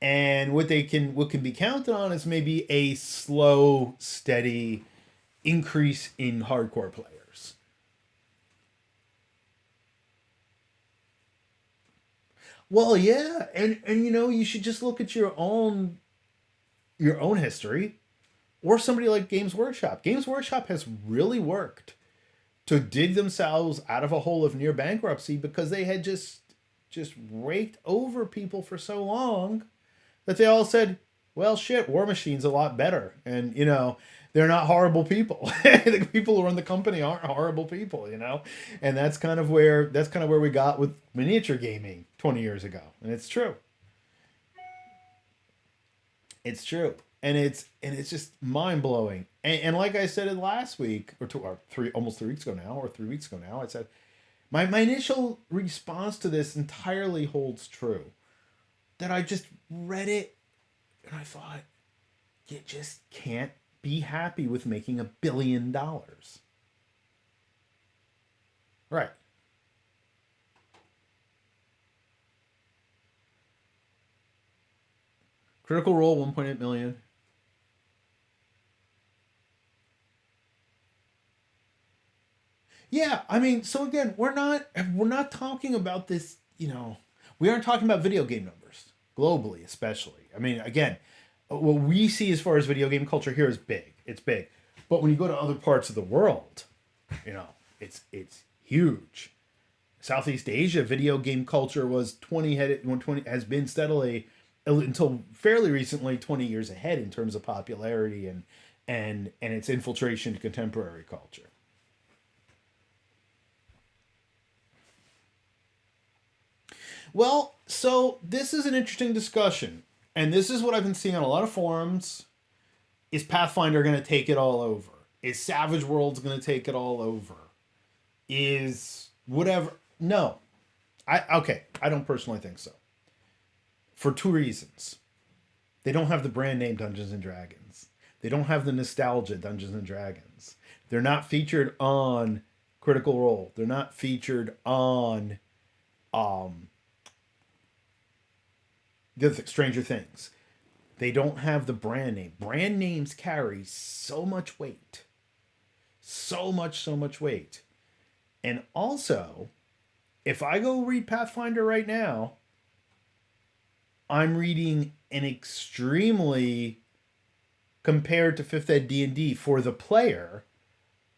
Speaker 1: And what can be counted on is maybe a slow, steady increase in hardcore players. Well, yeah, and you should just look at your own history, or somebody like Games Workshop. Games Workshop has really worked to dig themselves out of a hole of near bankruptcy because they had just raked over people for so long that they all said, well, shit, War Machine's a lot better. And, they're not horrible people. The people who run the company aren't horrible people, And that's kind of where we got with miniature gaming 20 years ago. And it's true. It's true. And it's just mind blowing. And like I said last week, almost 3 weeks ago now, or 3 weeks ago now, I said, my initial response to this entirely holds true. That I just read it and I thought, you just can't be happy with making $1 billion. Right. Critical Role, 1.8 million. Yeah, I mean, so again, we're not talking about this, we aren't talking about video game numbers globally, especially. I mean, again, what we see as far as video game culture here is big. It's big. But when you go to other parts of the world, it's huge. Southeast Asia video game culture was 20 has been steadily until fairly recently 20 years ahead in terms of popularity and its infiltration into contemporary culture. Well, so this is an interesting discussion. And this is what I've been seeing on a lot of forums. Is Pathfinder going to take it all over? Is Savage Worlds going to take it all over? Is whatever? No. I don't personally think so. For 2 reasons. They don't have the brand name Dungeons and Dragons. They don't have the nostalgia Dungeons and Dragons. They're not featured on Critical Role. They're not featured on Stranger Things. They don't have the brand name. Brand names carry so much weight. So much weight. And also, if I go read Pathfinder right now, I'm reading an extremely, compared to 5th Ed D&D for the player,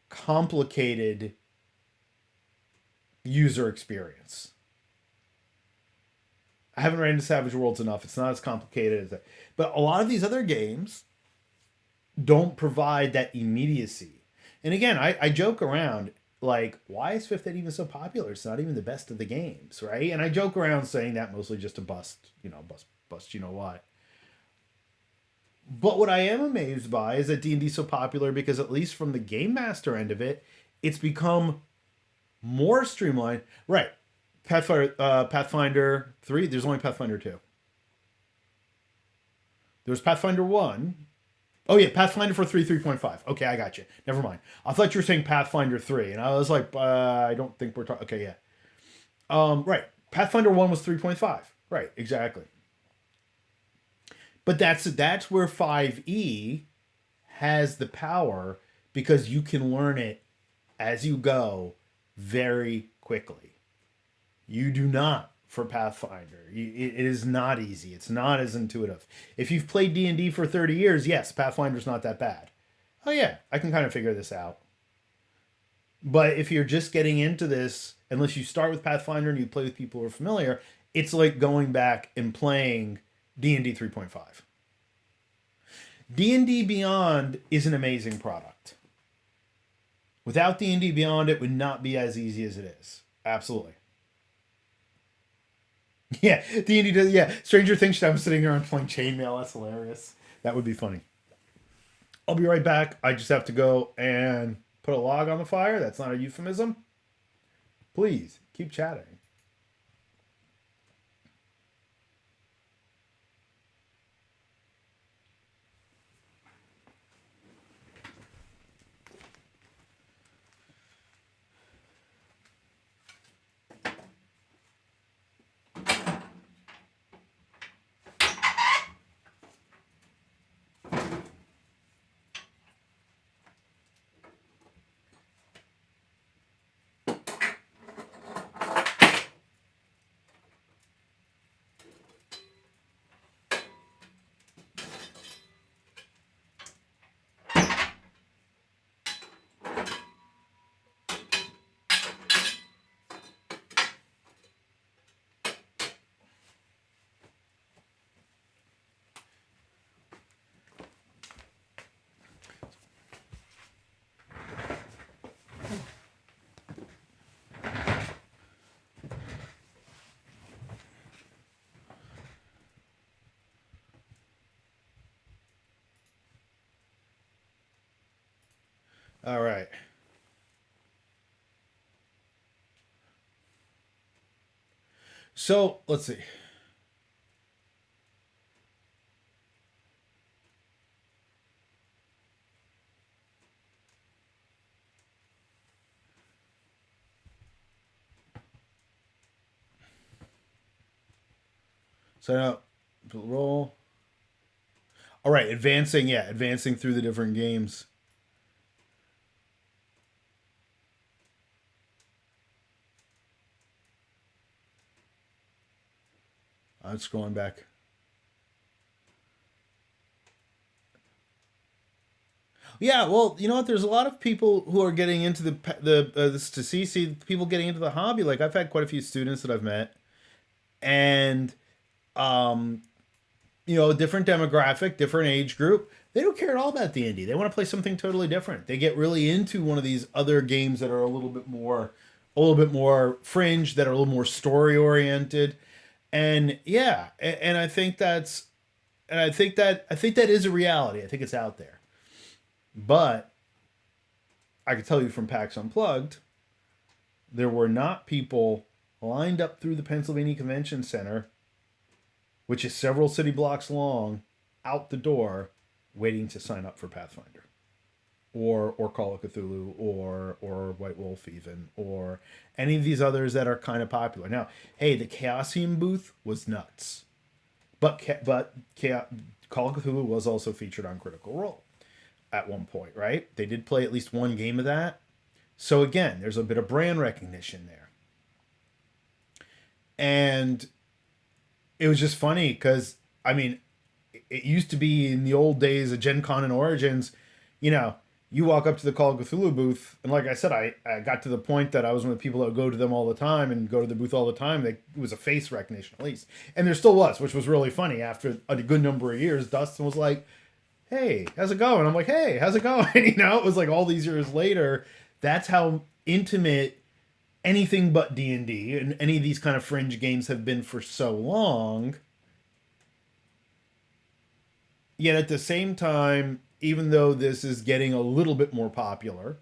Speaker 1: complicated user experience. I haven't read into Savage Worlds enough. It's not as complicated as that. But a lot of these other games don't provide that immediacy. And again, I joke around, like, why is 5th Ed even so popular? It's not even the best of the games, right? And I joke around saying that mostly just to bust you know what. But what I am amazed by is that D&D is so popular because, at least from the game master end of it, it's become more streamlined. Right. Pathfinder 3, there's only Pathfinder 2. There's Pathfinder 1. Oh, yeah, Pathfinder for 3, 3.5. Okay, I got you. Never mind. I thought you were saying Pathfinder 3, and I was like, I don't think we're talking. Okay, yeah. Right. Pathfinder 1 was 3.5. Right, exactly. But that's where 5e has the power, because you can learn it as you go very quickly. You do not for Pathfinder. It is not easy. It's not as intuitive. If you've played D&D for 30 years, yes, Pathfinder's not that bad. Oh yeah, I can kind of figure this out. But if you're just getting into this, unless you start with Pathfinder and you play with people who are familiar, it's like going back and playing D&D 3.5. D&D Beyond is an amazing product. Without D&D Beyond, it would not be as easy as it is. Absolutely. Yeah, D&D does. Yeah, Stranger Things. I'm sitting here and playing Chainmail. That's hilarious. That would be funny. I'll be right back. I just have to go and put a log on the fire. That's not a euphemism. Please keep chatting. All right. So let's see. So now, roll. All right, advancing. Yeah, advancing through the different games. I'm scrolling back. Yeah, well, you know what? There's a lot of people who are getting into the this to see people getting into the hobby. Like, I've had quite a few students that I've met, and um, different demographic, different age group. They don't care at all about D&D. They want to play something totally different. They get really into one of these other games that are a little bit more fringe, that are a little more story oriented, and yeah, and I think that is a reality. I think it's out there. But I can tell you from PAX Unplugged, there were not people lined up through the Pennsylvania Convention Center, which is several city blocks long, out the door, waiting to sign up for Pathfinder, or Call of Cthulhu, or White Wolf, even, or any of these others that are kind of popular. Now, hey, the Chaosium booth was nuts, but Call of Cthulhu was also featured on Critical Role at one point, right? They did play at least one game of that. So again, there's a bit of brand recognition there. And it was just funny because, I mean, it used to be in the old days of Gen Con and Origins, you know, you walk up to the Call of Cthulhu booth, and like I said, I got to the point that I was one of the people that would go to them all the time and go to the booth all the time. It was a face recognition, at least. And there still was, which was really funny. After a good number of years, Dustin was like, hey, how's it going? I'm like, hey, how's it going? You know, it was like all these years later. That's how intimate anything but D&D and any of these kind of fringe games have been for so long. Yet at the same time, even though this is getting a little bit more popular,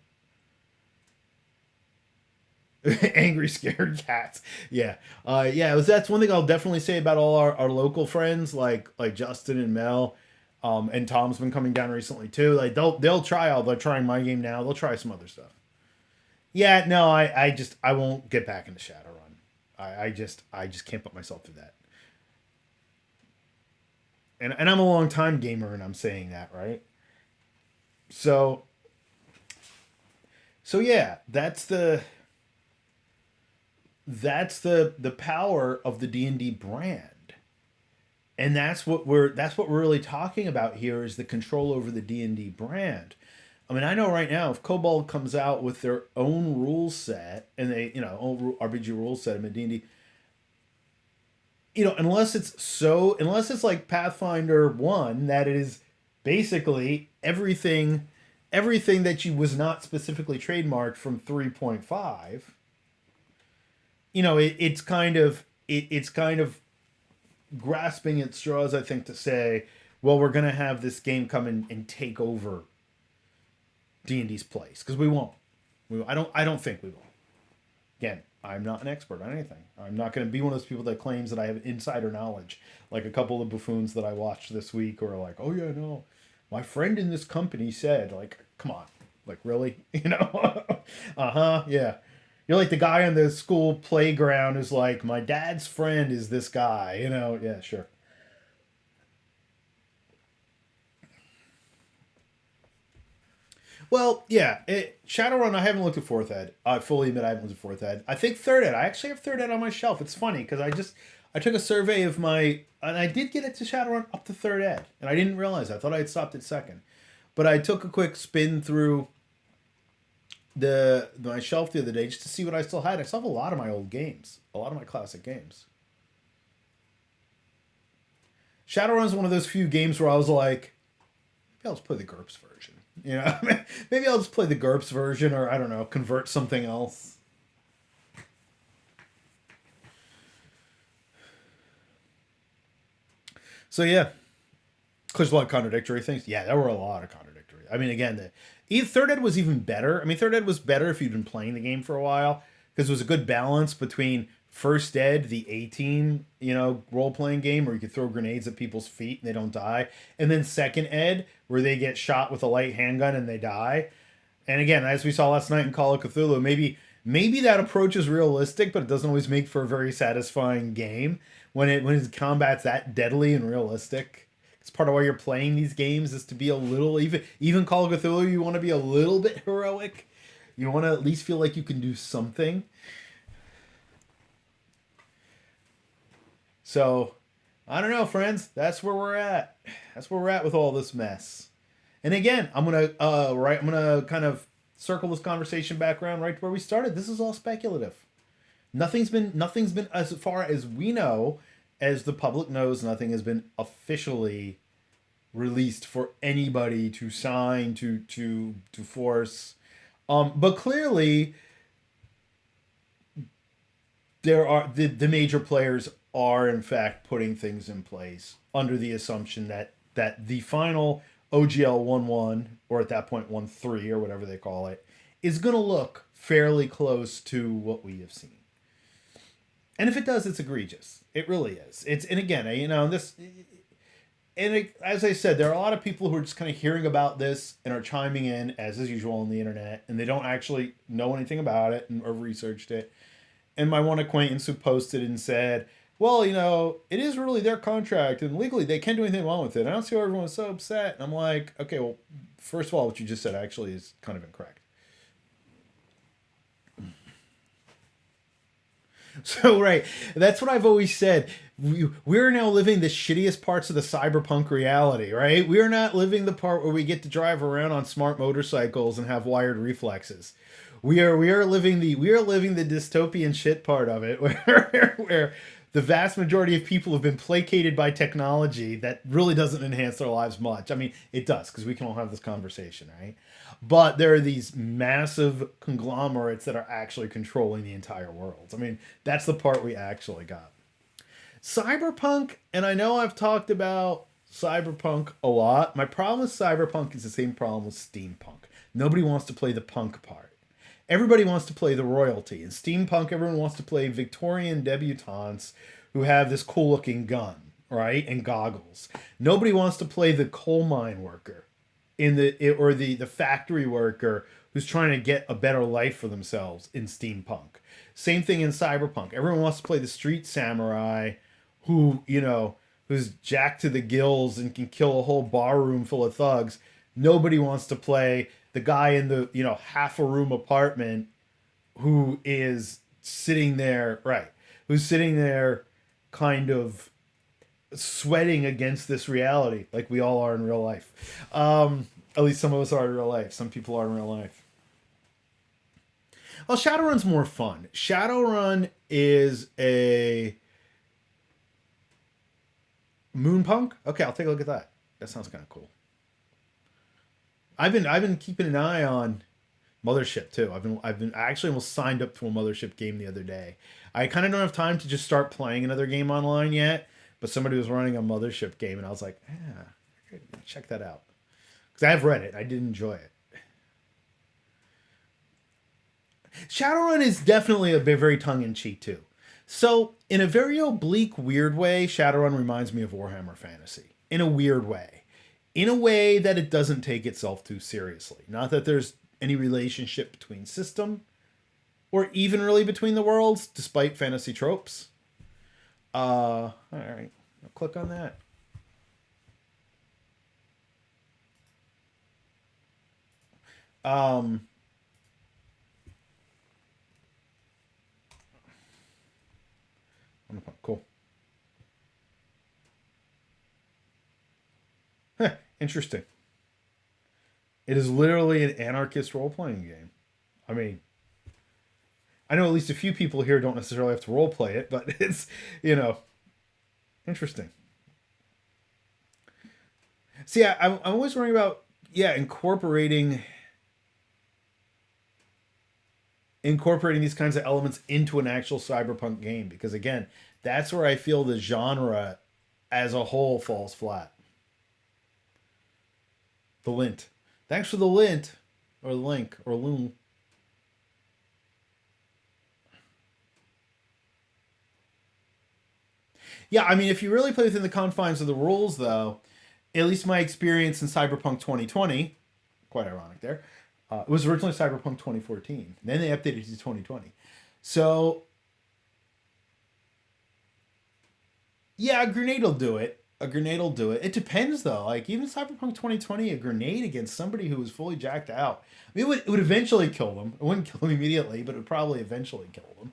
Speaker 1: angry scared cats, yeah, yeah, that's one thing I'll definitely say about all our local friends, like Justin and Mel, and Tom's been coming down recently too. Like they'll try out, they're trying my game now, they'll try some other stuff. Yeah, no, I won't get back into Shadowrun. I just can't put myself through that. And I'm a long time gamer, and I'm saying that, right? So so yeah, that's the power of the D&D brand. And that's what we're really talking about here is the control over the D&D brand. I mean, I know right now if Cobalt comes out with their own rule set and they, own RPG rule set in D&D, unless it's like Pathfinder 1 that it is basically everything that you was not specifically trademarked from 3.5, it's kind of grasping at straws, I think, to say, well, we're going to have this game come in and take over D&D's place, because we won't. I don't think we will. Again, I'm not an expert on anything. I'm not going to be one of those people that claims that I have insider knowledge, like a couple of buffoons that I watched this week, or like, oh yeah, no, my friend in this company said, like, come on, like, really, uh-huh, yeah. You're like the guy on the school playground who's like, my dad's friend is this guy, yeah, sure. Well, yeah, Shadowrun. I haven't looked at fourth ed. I fully admit I haven't looked at fourth ed. I think third ed. I actually have third ed on my shelf. It's funny because I took a survey of my and I did get it to Shadowrun up to third ed, and I didn't realize. I thought I had stopped at second, but I took a quick spin through the my shelf the other day just to see what I still had. I still have a lot of my old games, a lot of my classic games. Shadowrun is one of those few games where I was like, maybe I'll just play the GURPS version. Maybe I'll just play the GURPS version, or I don't know, convert something else. So yeah, there's a lot of contradictory things. Yeah, there were a lot of contradictory. I mean, again, third ed was even better. I mean, third ed was better if you'd been playing the game for a while because it was a good balance between first ed, the A team, role playing game where you could throw grenades at people's feet and they don't die, and then second ed where they get shot with a light handgun and they die. And again, as we saw last night in Call of Cthulhu, maybe that approach is realistic, but it doesn't always make for a very satisfying game when combat's that deadly and realistic. It's part of why you're playing these games is to be a little even Call of Cthulhu. You want to be a little bit heroic. You want to at least feel like you can do something. So I don't know, friends. That's where we're at. That's where we're at with all this mess. And again, I'm gonna kind of circle this conversation back around right to where we started. This is all speculative. Nothing's been as far as we know, as the public knows, nothing has been officially released for anybody to sign to force. But clearly there are the major players are in fact putting things in place under the assumption that the final OGL 1-1, or at that point 1-3 or whatever they call it, is going to look fairly close to what we have seen. And if it does, it's egregious. It really is. And again, this, as I said, there are a lot of people who are just kind of hearing about this and are chiming in, as is usual on the internet, and they don't actually know anything about it or researched it. And my one acquaintance who posted and said, well, it is really their contract, and legally they can't do anything wrong with it. I don't see why everyone's so upset. And I'm like, okay, well, first of all, what you just said actually is kind of incorrect. So right, that's what I've always said. We're now living the shittiest parts of the cyberpunk reality, right? We're not living the part where we get to drive around on smart motorcycles and have wired reflexes. We are living the dystopian shit part of it, where the vast majority of people have been placated by technology that really doesn't enhance their lives much. I mean, it does because we can all have this conversation, right? But there are these massive conglomerates that are actually controlling the entire world. I mean, that's the part we actually got. Cyberpunk, and I know I've talked about Cyberpunk a lot. My problem with Cyberpunk is the same problem with Steampunk. Nobody wants to play the punk part. Everybody wants to play the royalty. In Steampunk, everyone wants to play Victorian debutantes who have this cool looking gun, right? And goggles. Nobody wants to play the coal mine worker or the factory worker who's trying to get a better life for themselves in Steampunk. Same thing in Cyberpunk. Everyone wants to play the street samurai who's jacked to the gills and can kill a whole bar room full of thugs. Nobody wants to play the guy in the, half a room apartment who is sitting there, right? Who's sitting there kind of sweating against this reality like we all are in real life. At least some of us are in real life. Some people are in real life. Well, Shadowrun's more fun. Shadowrun is a moonpunk. Okay, I'll take a look at that. That sounds kind of cool. I've been keeping an eye on Mothership too. I actually almost signed up to a Mothership game the other day. I kind of don't have time to just start playing another game online yet, but somebody was running a Mothership game, and I was like, yeah, check that out because I've read it. I did enjoy it. Shadowrun is definitely a very tongue in cheek too. So in a very oblique, weird way, Shadowrun reminds me of Warhammer Fantasy in a weird way. In a way that it doesn't take itself too seriously. Not that there's any relationship between system or even really between the worlds, despite fantasy tropes. All right, I'll click on that. Um, cool. Interesting. It is literally an anarchist role playing game. I mean, I know at least a few people here don't necessarily have to role play it, but it's, you know, interesting. See, I'm always worrying about, yeah, incorporating these kinds of elements into an actual cyberpunk game because again, that's where I feel the genre as a whole falls flat. The lint. Thanks for the lint or the link or loom. Yeah, I mean, if you really play within the confines of the rules, though, at least my experience in Cyberpunk 2020, quite ironic there, it was originally Cyberpunk 2014. Then they updated it to 2020. So, yeah, a grenade will do it. A grenade will do it. It depends, though. Like, even Cyberpunk 2020, a grenade against somebody who was fully jacked out. I mean, it would eventually kill them. It wouldn't kill them immediately, but it would probably eventually kill them.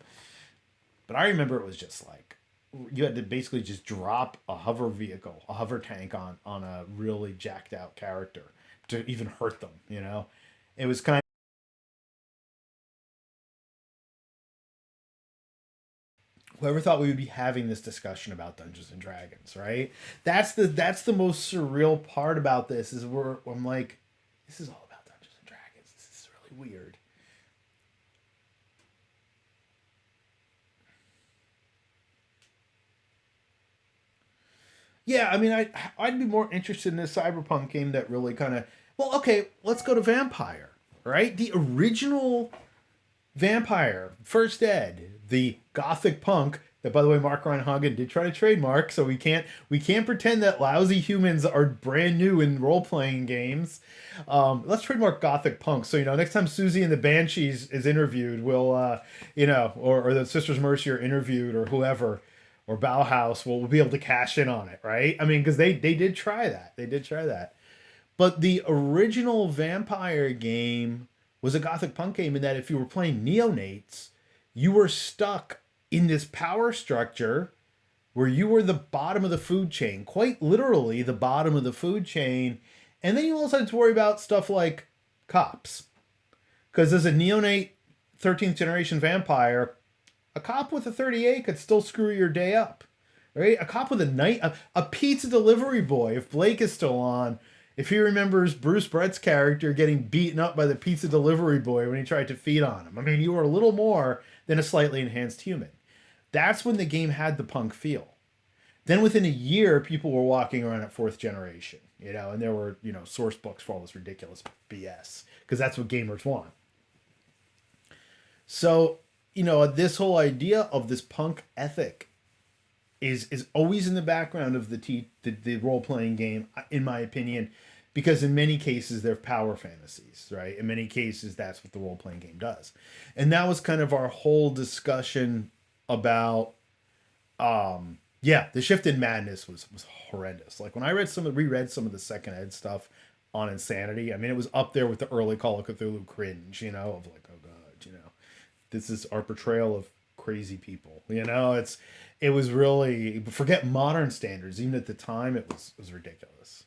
Speaker 1: But I remember it was just like you had to basically just drop a hover vehicle, a hover tank on a really jacked out character to even hurt them. It was kind. Whoever thought we would be having this discussion about Dungeons and Dragons, right? That's the most surreal part about this is I'm like, this is all about Dungeons and Dragons. This is really weird. Yeah, I mean, I'd be more interested in a cyberpunk game that really kind of. Well, okay, let's go to Vampire, right? The original Vampire, First Ed, the gothic punk that, by the way, Mark Reinhagen did try to trademark, so we can't pretend that lousy humans are brand new in role playing games. Let's trademark gothic punk. So next time Susie and the Banshees is interviewed, or the Sisters of Mercy are interviewed, or whoever, or Bauhaus, we'll be able to cash in on it, right? I mean, because they did try that. They did try that. But the original Vampire game was a gothic punk game in that if you were playing neonates, you were stuck in this power structure where you were the bottom of the food chain, quite literally the bottom of the food chain. And then you also had to worry about stuff like cops. Because as a neonate 13th generation vampire, a cop with a 38 could still screw your day up. Right? A cop with a pizza delivery boy, if Blake is still on, if he remembers Bruce Brett's character getting beaten up by the pizza delivery boy when he tried to feed on him. I mean, you were a little more than a slightly enhanced human. That's when the game had the punk feel. Then within a year, people were walking around at fourth generation, and there were, source books for all this ridiculous BS, because that's what gamers want. So, this whole idea of this punk ethic is always in the background of the role-playing game, in my opinion, because in many cases they're power fantasies, right? In many cases, that's what the role-playing game does. And that was kind of our whole discussion about, the shift in madness was horrendous. Like when I reread some of the second ed stuff on Insanity, I mean, it was up there with the early Call of Cthulhu cringe, of like, oh God, this is our portrayal of crazy people. It was really, forget modern standards. Even at the time, it was ridiculous.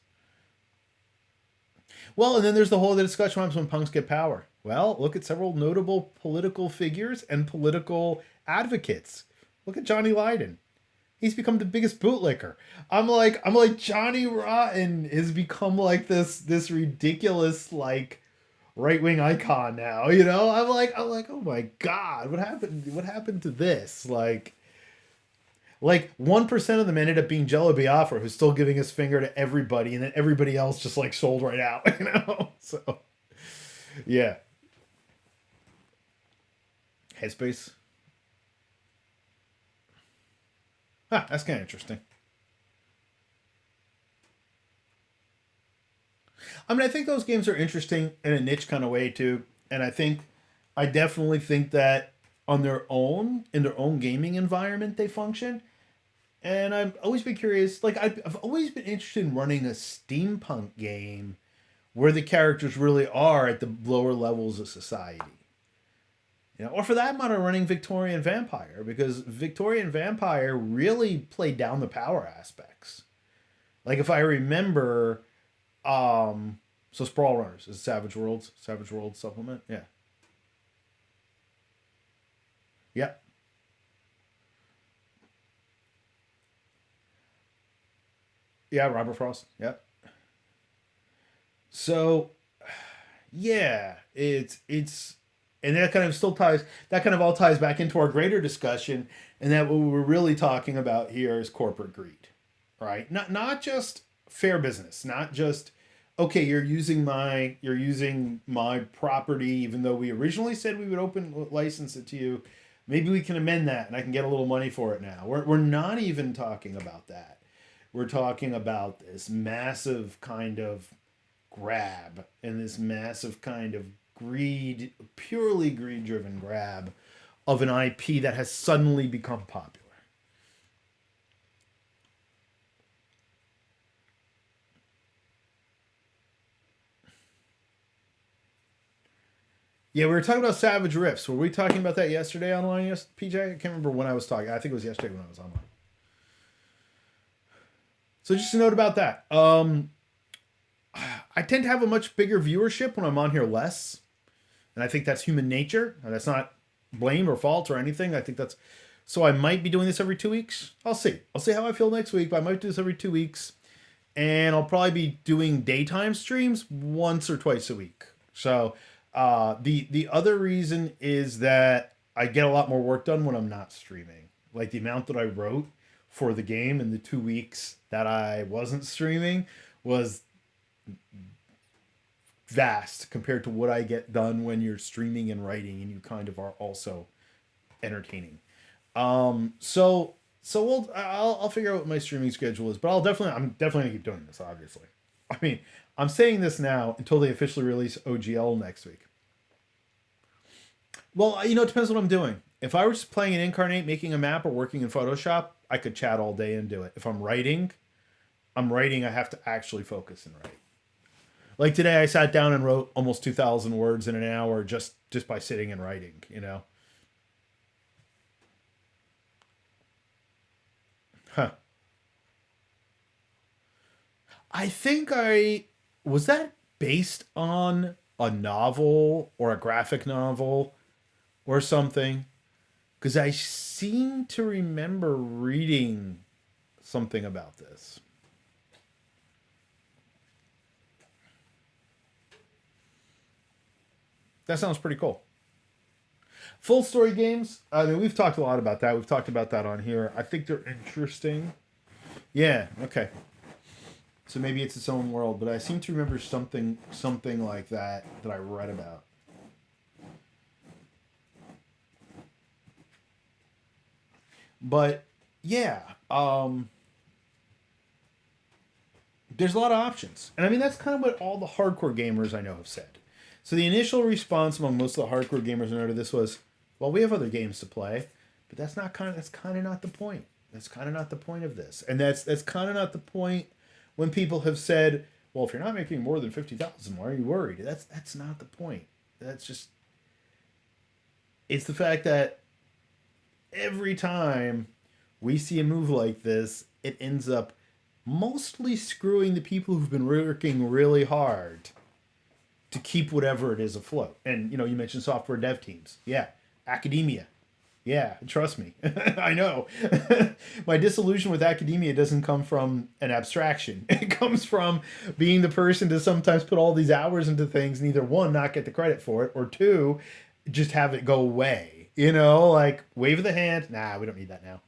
Speaker 1: Well, and then there's the whole other discussion when punks get power. Well, look at several notable political figures and political advocates. Look at Johnny Lydon. He's become the biggest bootlicker. I'm like Johnny Rotten has become like this ridiculous like right-wing icon now. I'm like, oh my God, what happened? What happened to this? Like 1% of them ended up being Jello Biafra, who's still giving his finger to everybody, and then everybody else just like sold right out, So, yeah. Headspace. Huh, that's kind of interesting. I mean, I think those games are interesting in a niche kind of way too, and I definitely think that on their own, in their own gaming environment, they function. And I've always been curious, like I've always been interested in running a steampunk game where the characters really are at the lower levels of society. Or for that matter, running Victorian Vampire, because Victorian Vampire really played down the power aspects. Like if I remember, so Sprawl Runners is Savage Worlds supplement, yeah. Yep. Yeah, Robert Frost. Yep. So, yeah, it's and that kind of still ties that kind of all ties back into our greater discussion, and that what we're really talking about here is corporate greed, right? Not just fair business, not just okay, you're using my property, even though we originally said we would license it to you. Maybe we can amend that, and I can get a little money for it now. We're not even talking about that. We're talking about this massive kind of grab and this massive kind of greed, purely greed-driven grab of an IP that has suddenly become popular. Yeah, we were talking about Savage Rifts. Were we talking about that yesterday online, yes, PJ? I can't remember when I was talking. I think it was yesterday when I was online. So just a note about that. I tend to have a much bigger viewership when I'm on here less. And I think that's human nature. And that's not blame or fault or anything. I think that's... So I might be doing this every 2 weeks. I'll see. I'll see how I feel next week. But I might do this every 2 weeks. And I'll probably be doing daytime streams once or twice a week. So the other reason is that I get a lot more work done when I'm not streaming. Like the amount that I wrote for the game in the 2 weeks that I wasn't streaming was vast compared to what I get done when you're streaming and writing and you kind of are also entertaining. So I'll figure out what my streaming schedule is, but I'm definitely gonna keep doing this, obviously. I mean, I'm saying this now until they officially release OGL next week. Well, it depends what I'm doing. If I were just playing an Incarnate, making a map, or working in Photoshop, I could chat all day and do it. If I'm writing, I have to actually focus and write. Like today, I sat down and wrote almost 2,000 words in an hour just by sitting and writing. I think I was that based on a novel or a graphic novel or something, because I seem to remember reading something about this. That sounds pretty cool. Full story games. I mean, we've talked a lot about that. We've talked about that on here. I think they're interesting. Yeah. Okay. So maybe it's its own world, but I seem to remember something like that I read about. But yeah, there's a lot of options, and I mean that's kind of what all the hardcore gamers I know have said. So the initial response among most of the hardcore gamers I know to this was, "Well, we have other games to play, but that's kind of not the point. That's kind of not the point of this, and that's kind of not the point when people have said, well, if you're not making more than 50,000, why are you worried? That's not the point. That's just it's the fact that every time we see a move like this, it ends up mostly screwing the people who've been working really hard to keep whatever it is afloat. And you mentioned software dev teams. Yeah, academia. Yeah, trust me. I know. My disillusion with academia doesn't come from an abstraction. It comes from being the person to sometimes put all these hours into things and either one, not get the credit for it, or two, just have it go away. Like wave of the hand. Nah, we don't need that now.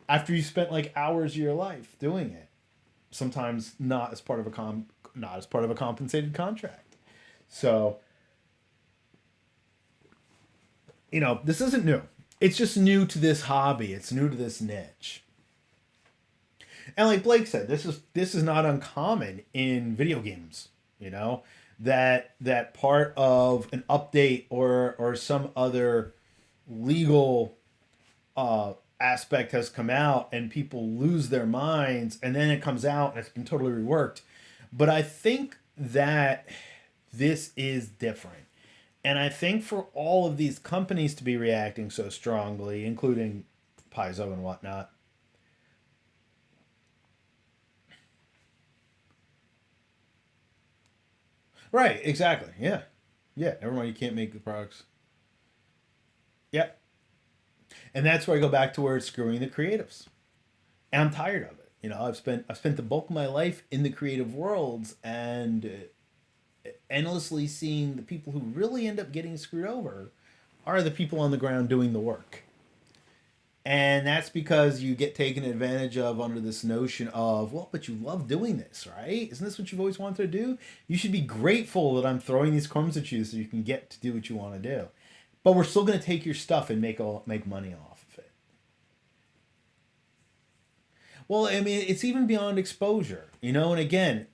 Speaker 1: After you spent like hours of your life doing it, sometimes not as part of not as part of a compensated contract. So, this isn't new. It's just new to this hobby. It's new to this niche. And like Blake said, this is not uncommon in video games. You know that part of an update or some other legal aspect has come out and people lose their minds, and then it comes out and it's been totally reworked. But I think that this is different. And I think for all of these companies to be reacting so strongly, including Paizo and whatnot. Right, exactly. Yeah. Yeah. Never mind, you can't make the products. Yeah. And that's where I go back to where it's screwing the creatives. And I'm tired of it. I've spent the bulk of my life in the creative worlds and endlessly seeing the people who really end up getting screwed over are the people on the ground doing the work. And that's because you get taken advantage of under this notion of, well, but you love doing this, right? Isn't this what you've always wanted to do? You should be grateful that I'm throwing these crumbs at you so you can get to do what you want to do. But we're still going to take your stuff and make money off of it. Well, I mean, it's even beyond exposure. And again,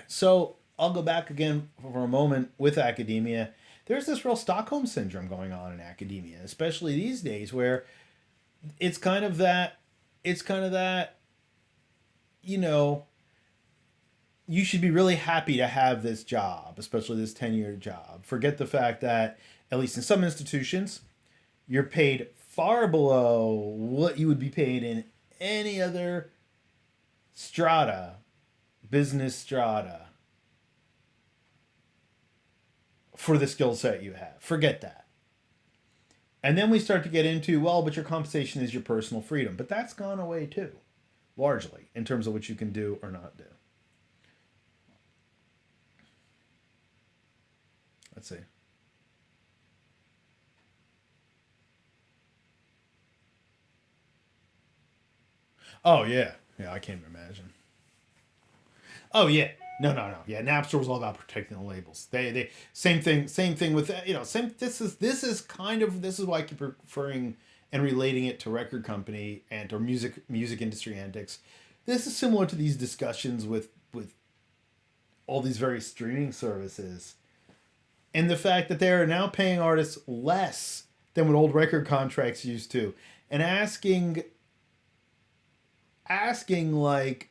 Speaker 1: so I'll go back again for a moment with academia. There's this real Stockholm syndrome going on in academia, especially these days, where it's kind of that it's kind of that you know you should be really happy to have this job, especially this 10-year job. Forget the fact that at least in some institutions you're paid far below what you would be paid in any other strata, business strata, for the skill set you have. Forget that. And then we start to get into, well, but your compensation is your personal freedom. But that's gone away too, largely, in terms of what you can do or not do. Let's see. Oh, yeah. Yeah, I can't imagine. Oh, yeah. No, no, no. Yeah, Napster was all about protecting the labels. They same thing with same. This is why I keep referring and relating it to record company and or music industry antics. This is similar to these discussions with all these various streaming services and the fact that they are now paying artists less than what old record contracts used to, and asking like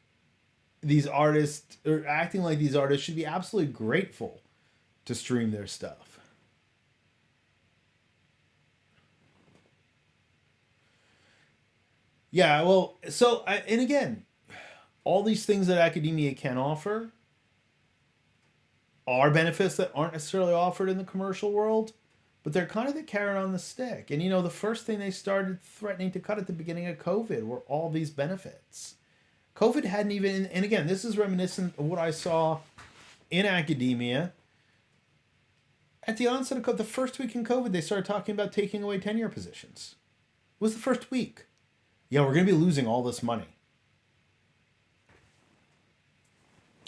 Speaker 1: these artists, or acting like these artists should be absolutely grateful to stream their stuff. Yeah, well, and again, all these things that academia can offer are benefits that aren't necessarily offered in the commercial world, but they're kind of the carrot on the stick. And the first thing they started threatening to cut at the beginning of COVID were all these benefits. COVID hadn't even, and again, this is reminiscent of what I saw in academia. At the onset of COVID, the first week in COVID, they started talking about taking away tenure positions. It was the first week. Yeah, we're going to be losing all this money.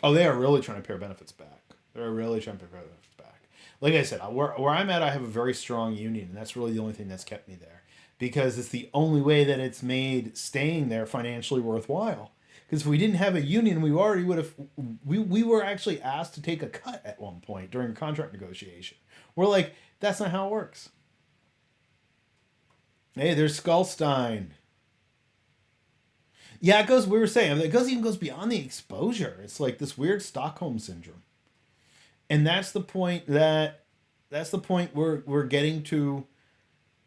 Speaker 1: Oh, they are really trying to pare benefits back. They're really trying to pare benefits back. Like I said, where I'm at, I have a very strong union, and that's really the only thing that's kept me there. Because it's the only way that it's made staying there financially worthwhile. Because if we didn't have a union, we already would have. We were actually asked to take a cut at one point during a contract negotiation. We're like, that's not how it works. Hey, there's Skullstein. Yeah, it goes. We were saying it goes beyond the exposure. It's like this weird Stockholm syndrome, and that's the point we're getting to.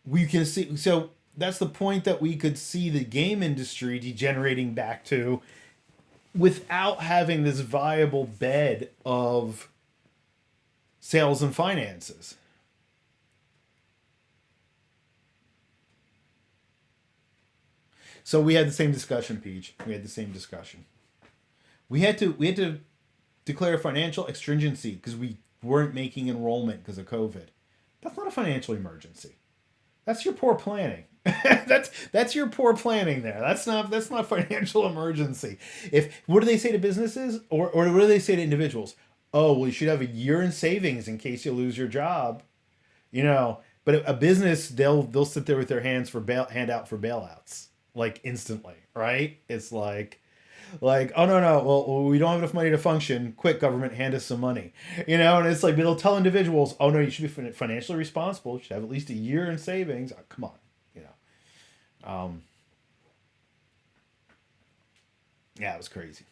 Speaker 1: We can see. So that's the point that we could see the game industry degenerating back to, without having this viable bed of sales and finances. So we had the same discussion, Peach. We had the same discussion. We had to declare financial extringency because we weren't making enrollment because of COVID. That's not a financial emergency. That's your poor planning. that's your poor planning there. That's not financial emergency. If what do they say to businesses, or what do they say to individuals? Oh, well, you should have a year in savings in case you lose your job. But a business, they'll sit there with their hands for hand out for bailouts like instantly, right? It's like, oh no, well, we don't have enough money to function. Quick, government, hand us some money. And it's like they'll tell individuals, oh no, you should be financially responsible. You should have at least a year in savings. Oh, come on, you know. Yeah, it was crazy,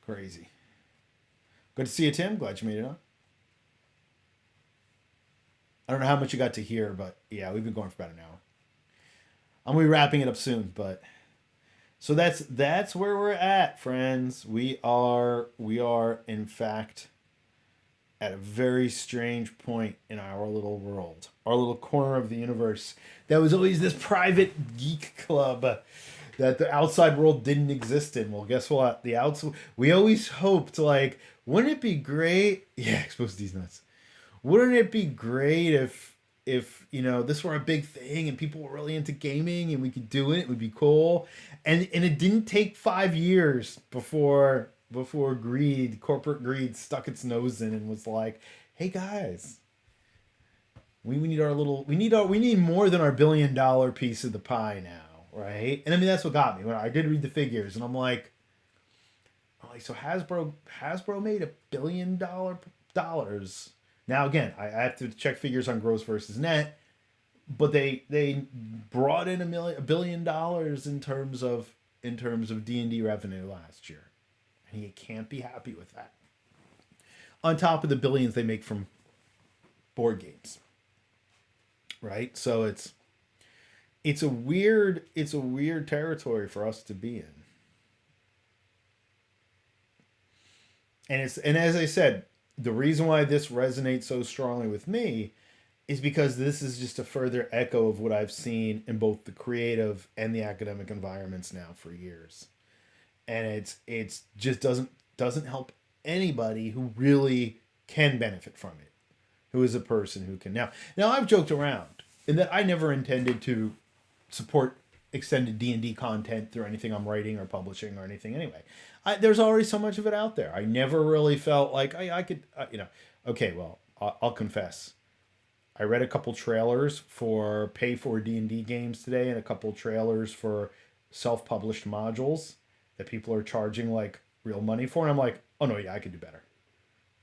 Speaker 1: crazy. Good to see you, Tim. Glad you made it on. I don't know how much you got to hear, but yeah, we've been going for about an hour. I'm gonna be wrapping it up soon, but so that's where we're at, friends. We are in fact at a very strange point in our little world, our little corner of the universe. That was always this private geek club that the outside world didn't exist in. Well, guess what? The outside we always hoped like, wouldn't it be great? Yeah, expose these nuts. Wouldn't it be great if this were a big thing and people were really into gaming and we could do it? It would be cool. And it didn't take 5 years before corporate greed stuck its nose in and was like, hey guys, we need more than our $1 billion piece of the pie now, right? And I mean that's what got me when I did read the figures, and I'm like, so Hasbro made $1 billion. Now again, I have to check figures on gross versus net, but they brought in $1 billion in terms of D&D revenue last year, and you can't be happy with that. On top of the billions they make from board games, right? So it's a weird territory for us to be in, and as I said, the reason why this resonates so strongly with me is because this is just a further echo of what I've seen in both the creative and the academic environments now for years. And it's just doesn't help anybody who really can benefit from it, who is a person who can now I've joked around in that I never intended to support extended D&D content through anything I'm writing or publishing or anything anyway. There's already so much of it out there. I never really felt like I could okay, well, I'll confess, I read a couple trailers for pay for D&D games today, and a couple trailers for self-published modules that people are charging like real money for, and I'm like, oh no, yeah, I could do better.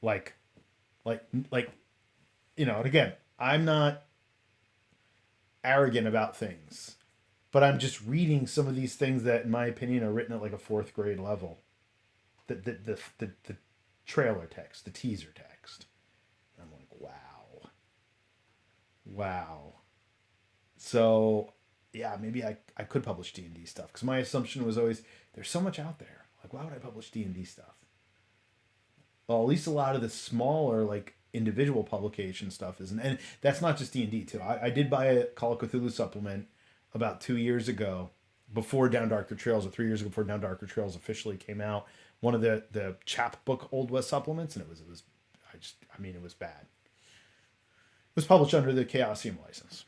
Speaker 1: Like, like, and again, I'm not arrogant about things, but I'm just reading some of these things that, in my opinion, are written at like a fourth grade level. The trailer text, the teaser text. And I'm like, wow. So yeah, maybe I could publish D&D stuff, because my assumption was always there's so much out there. Like, why would I publish D&D stuff? Well, at least a lot of the smaller, like, individual publication stuff isn't, and that's not just D&D too. I did buy a Call of Cthulhu supplement about 2 years ago, before Down Darker Trails, or 3 years ago before Down Darker Trails officially came out. One of the chapbook Old West supplements, and it was bad. It was published under the Chaosium license.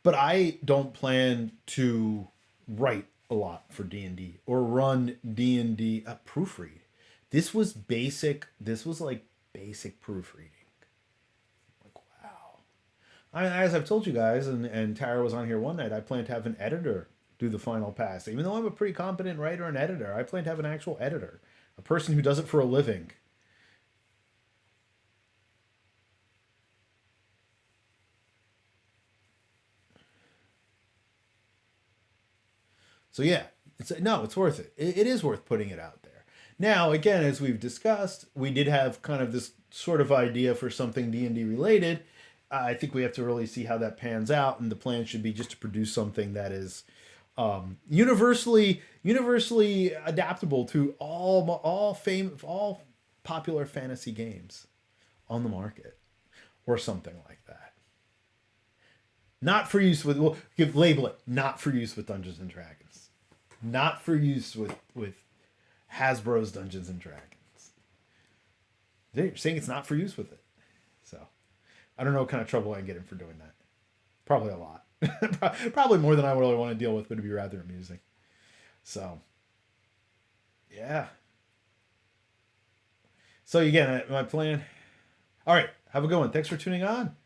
Speaker 1: But I don't plan to write a lot for D&D or run D&D proofread. This was basic. This was like basic proofreading. Like, wow. As I've told you guys, and Tara was on here one night, I plan to have an editor do the final pass. Even though I'm a pretty competent writer and editor, I plan to have an actual editor, a person who does it for a living. So yeah, it's worth it. It is worth putting it out there. Now, again, as we've discussed, we did have kind of this sort of idea for something D&D related. I think we have to really see how that pans out, and the plan should be just to produce something that is universally adaptable to all popular fantasy games on the market, or something like that. Not for use with, label it, not for use with Dungeons and Dragons. Not for use with Hasbro's Dungeons and Dragons. They're saying it's not for use with it. So I don't know what kind of trouble I get in for doing that. Probably a lot. Probably more than I really want to deal with, but it'd be rather amusing. So yeah. So again, my plan. All right, have a good one. Thanks for tuning on.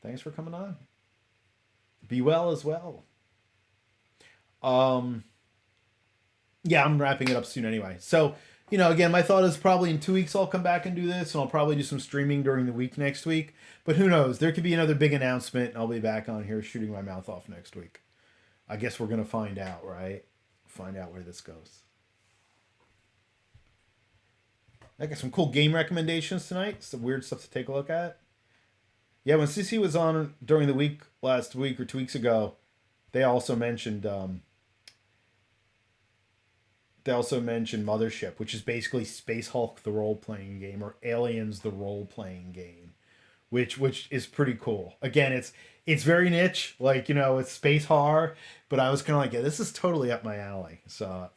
Speaker 1: Thanks for coming on. Be well as well. Yeah, I'm wrapping it up soon anyway. So, again, my thought is probably in 2 weeks I'll come back and do this, and I'll probably do some streaming during the week next week. But who knows? There could be another big announcement, and I'll be back on here shooting my mouth off next week. I guess we're gonna find out, right? Find out where this goes. I got some cool game recommendations tonight. Some weird stuff to take a look at. Yeah, when CC was on during the week last week or 2 weeks ago, they also mentioned Mothership, which is basically Space Hulk the role playing game, or Aliens the role playing game, which is pretty cool. Again, it's very niche, like it's space horror, but I was kind of like, yeah, this is totally up my alley. So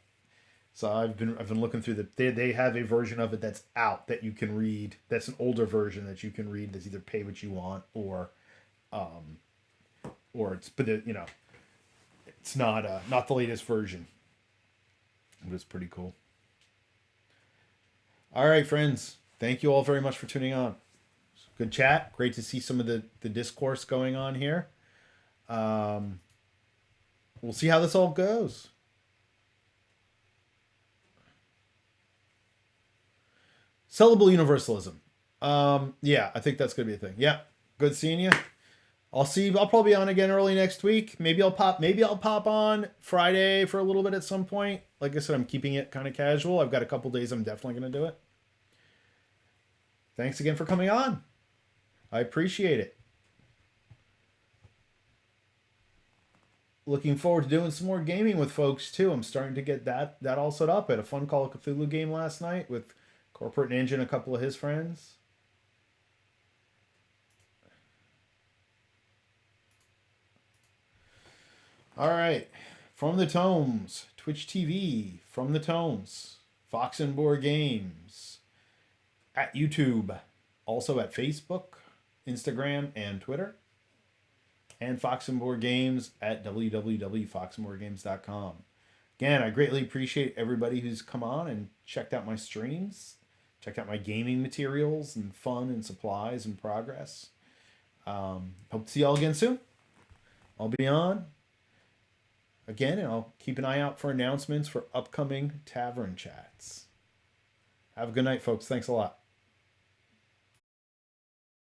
Speaker 1: I've been looking through they have a version of it that's out that you can read. That's an older version that you can read. That's either pay what you want or it's not the latest version. It was pretty cool. All right, friends. Thank you all very much for tuning on. Good chat. Great to see some of the discourse going on here. We'll see how this all goes. Sellable universalism. Yeah, I think that's gonna be a thing. Yeah, good seeing you. I'll probably be on again early next week. Maybe I'll pop on Friday for a little bit at some point. Like I said, I'm keeping it kind of casual. I've got a couple days I'm definitely gonna do it. Thanks again for coming on. I appreciate it. Looking forward to doing some more gaming with folks too. I'm starting to get that all set up. I had a fun Call of Cthulhu game last night with Corporate Ninja and a couple of his friends. All right. From the Tomes, Twitch TV, From the Tomes, Fox and Board Games, at YouTube, also at Facebook, Instagram, and Twitter, and Fox and Board Games at www.foxandboardgames.com. Again, I greatly appreciate everybody who's come on and checked out my streams, checked out my gaming materials and fun and supplies and progress. Hope to see y'all again soon. I'll be on again, and I'll keep an eye out for announcements for upcoming Tavern chats. Have a good night, folks. Thanks a lot.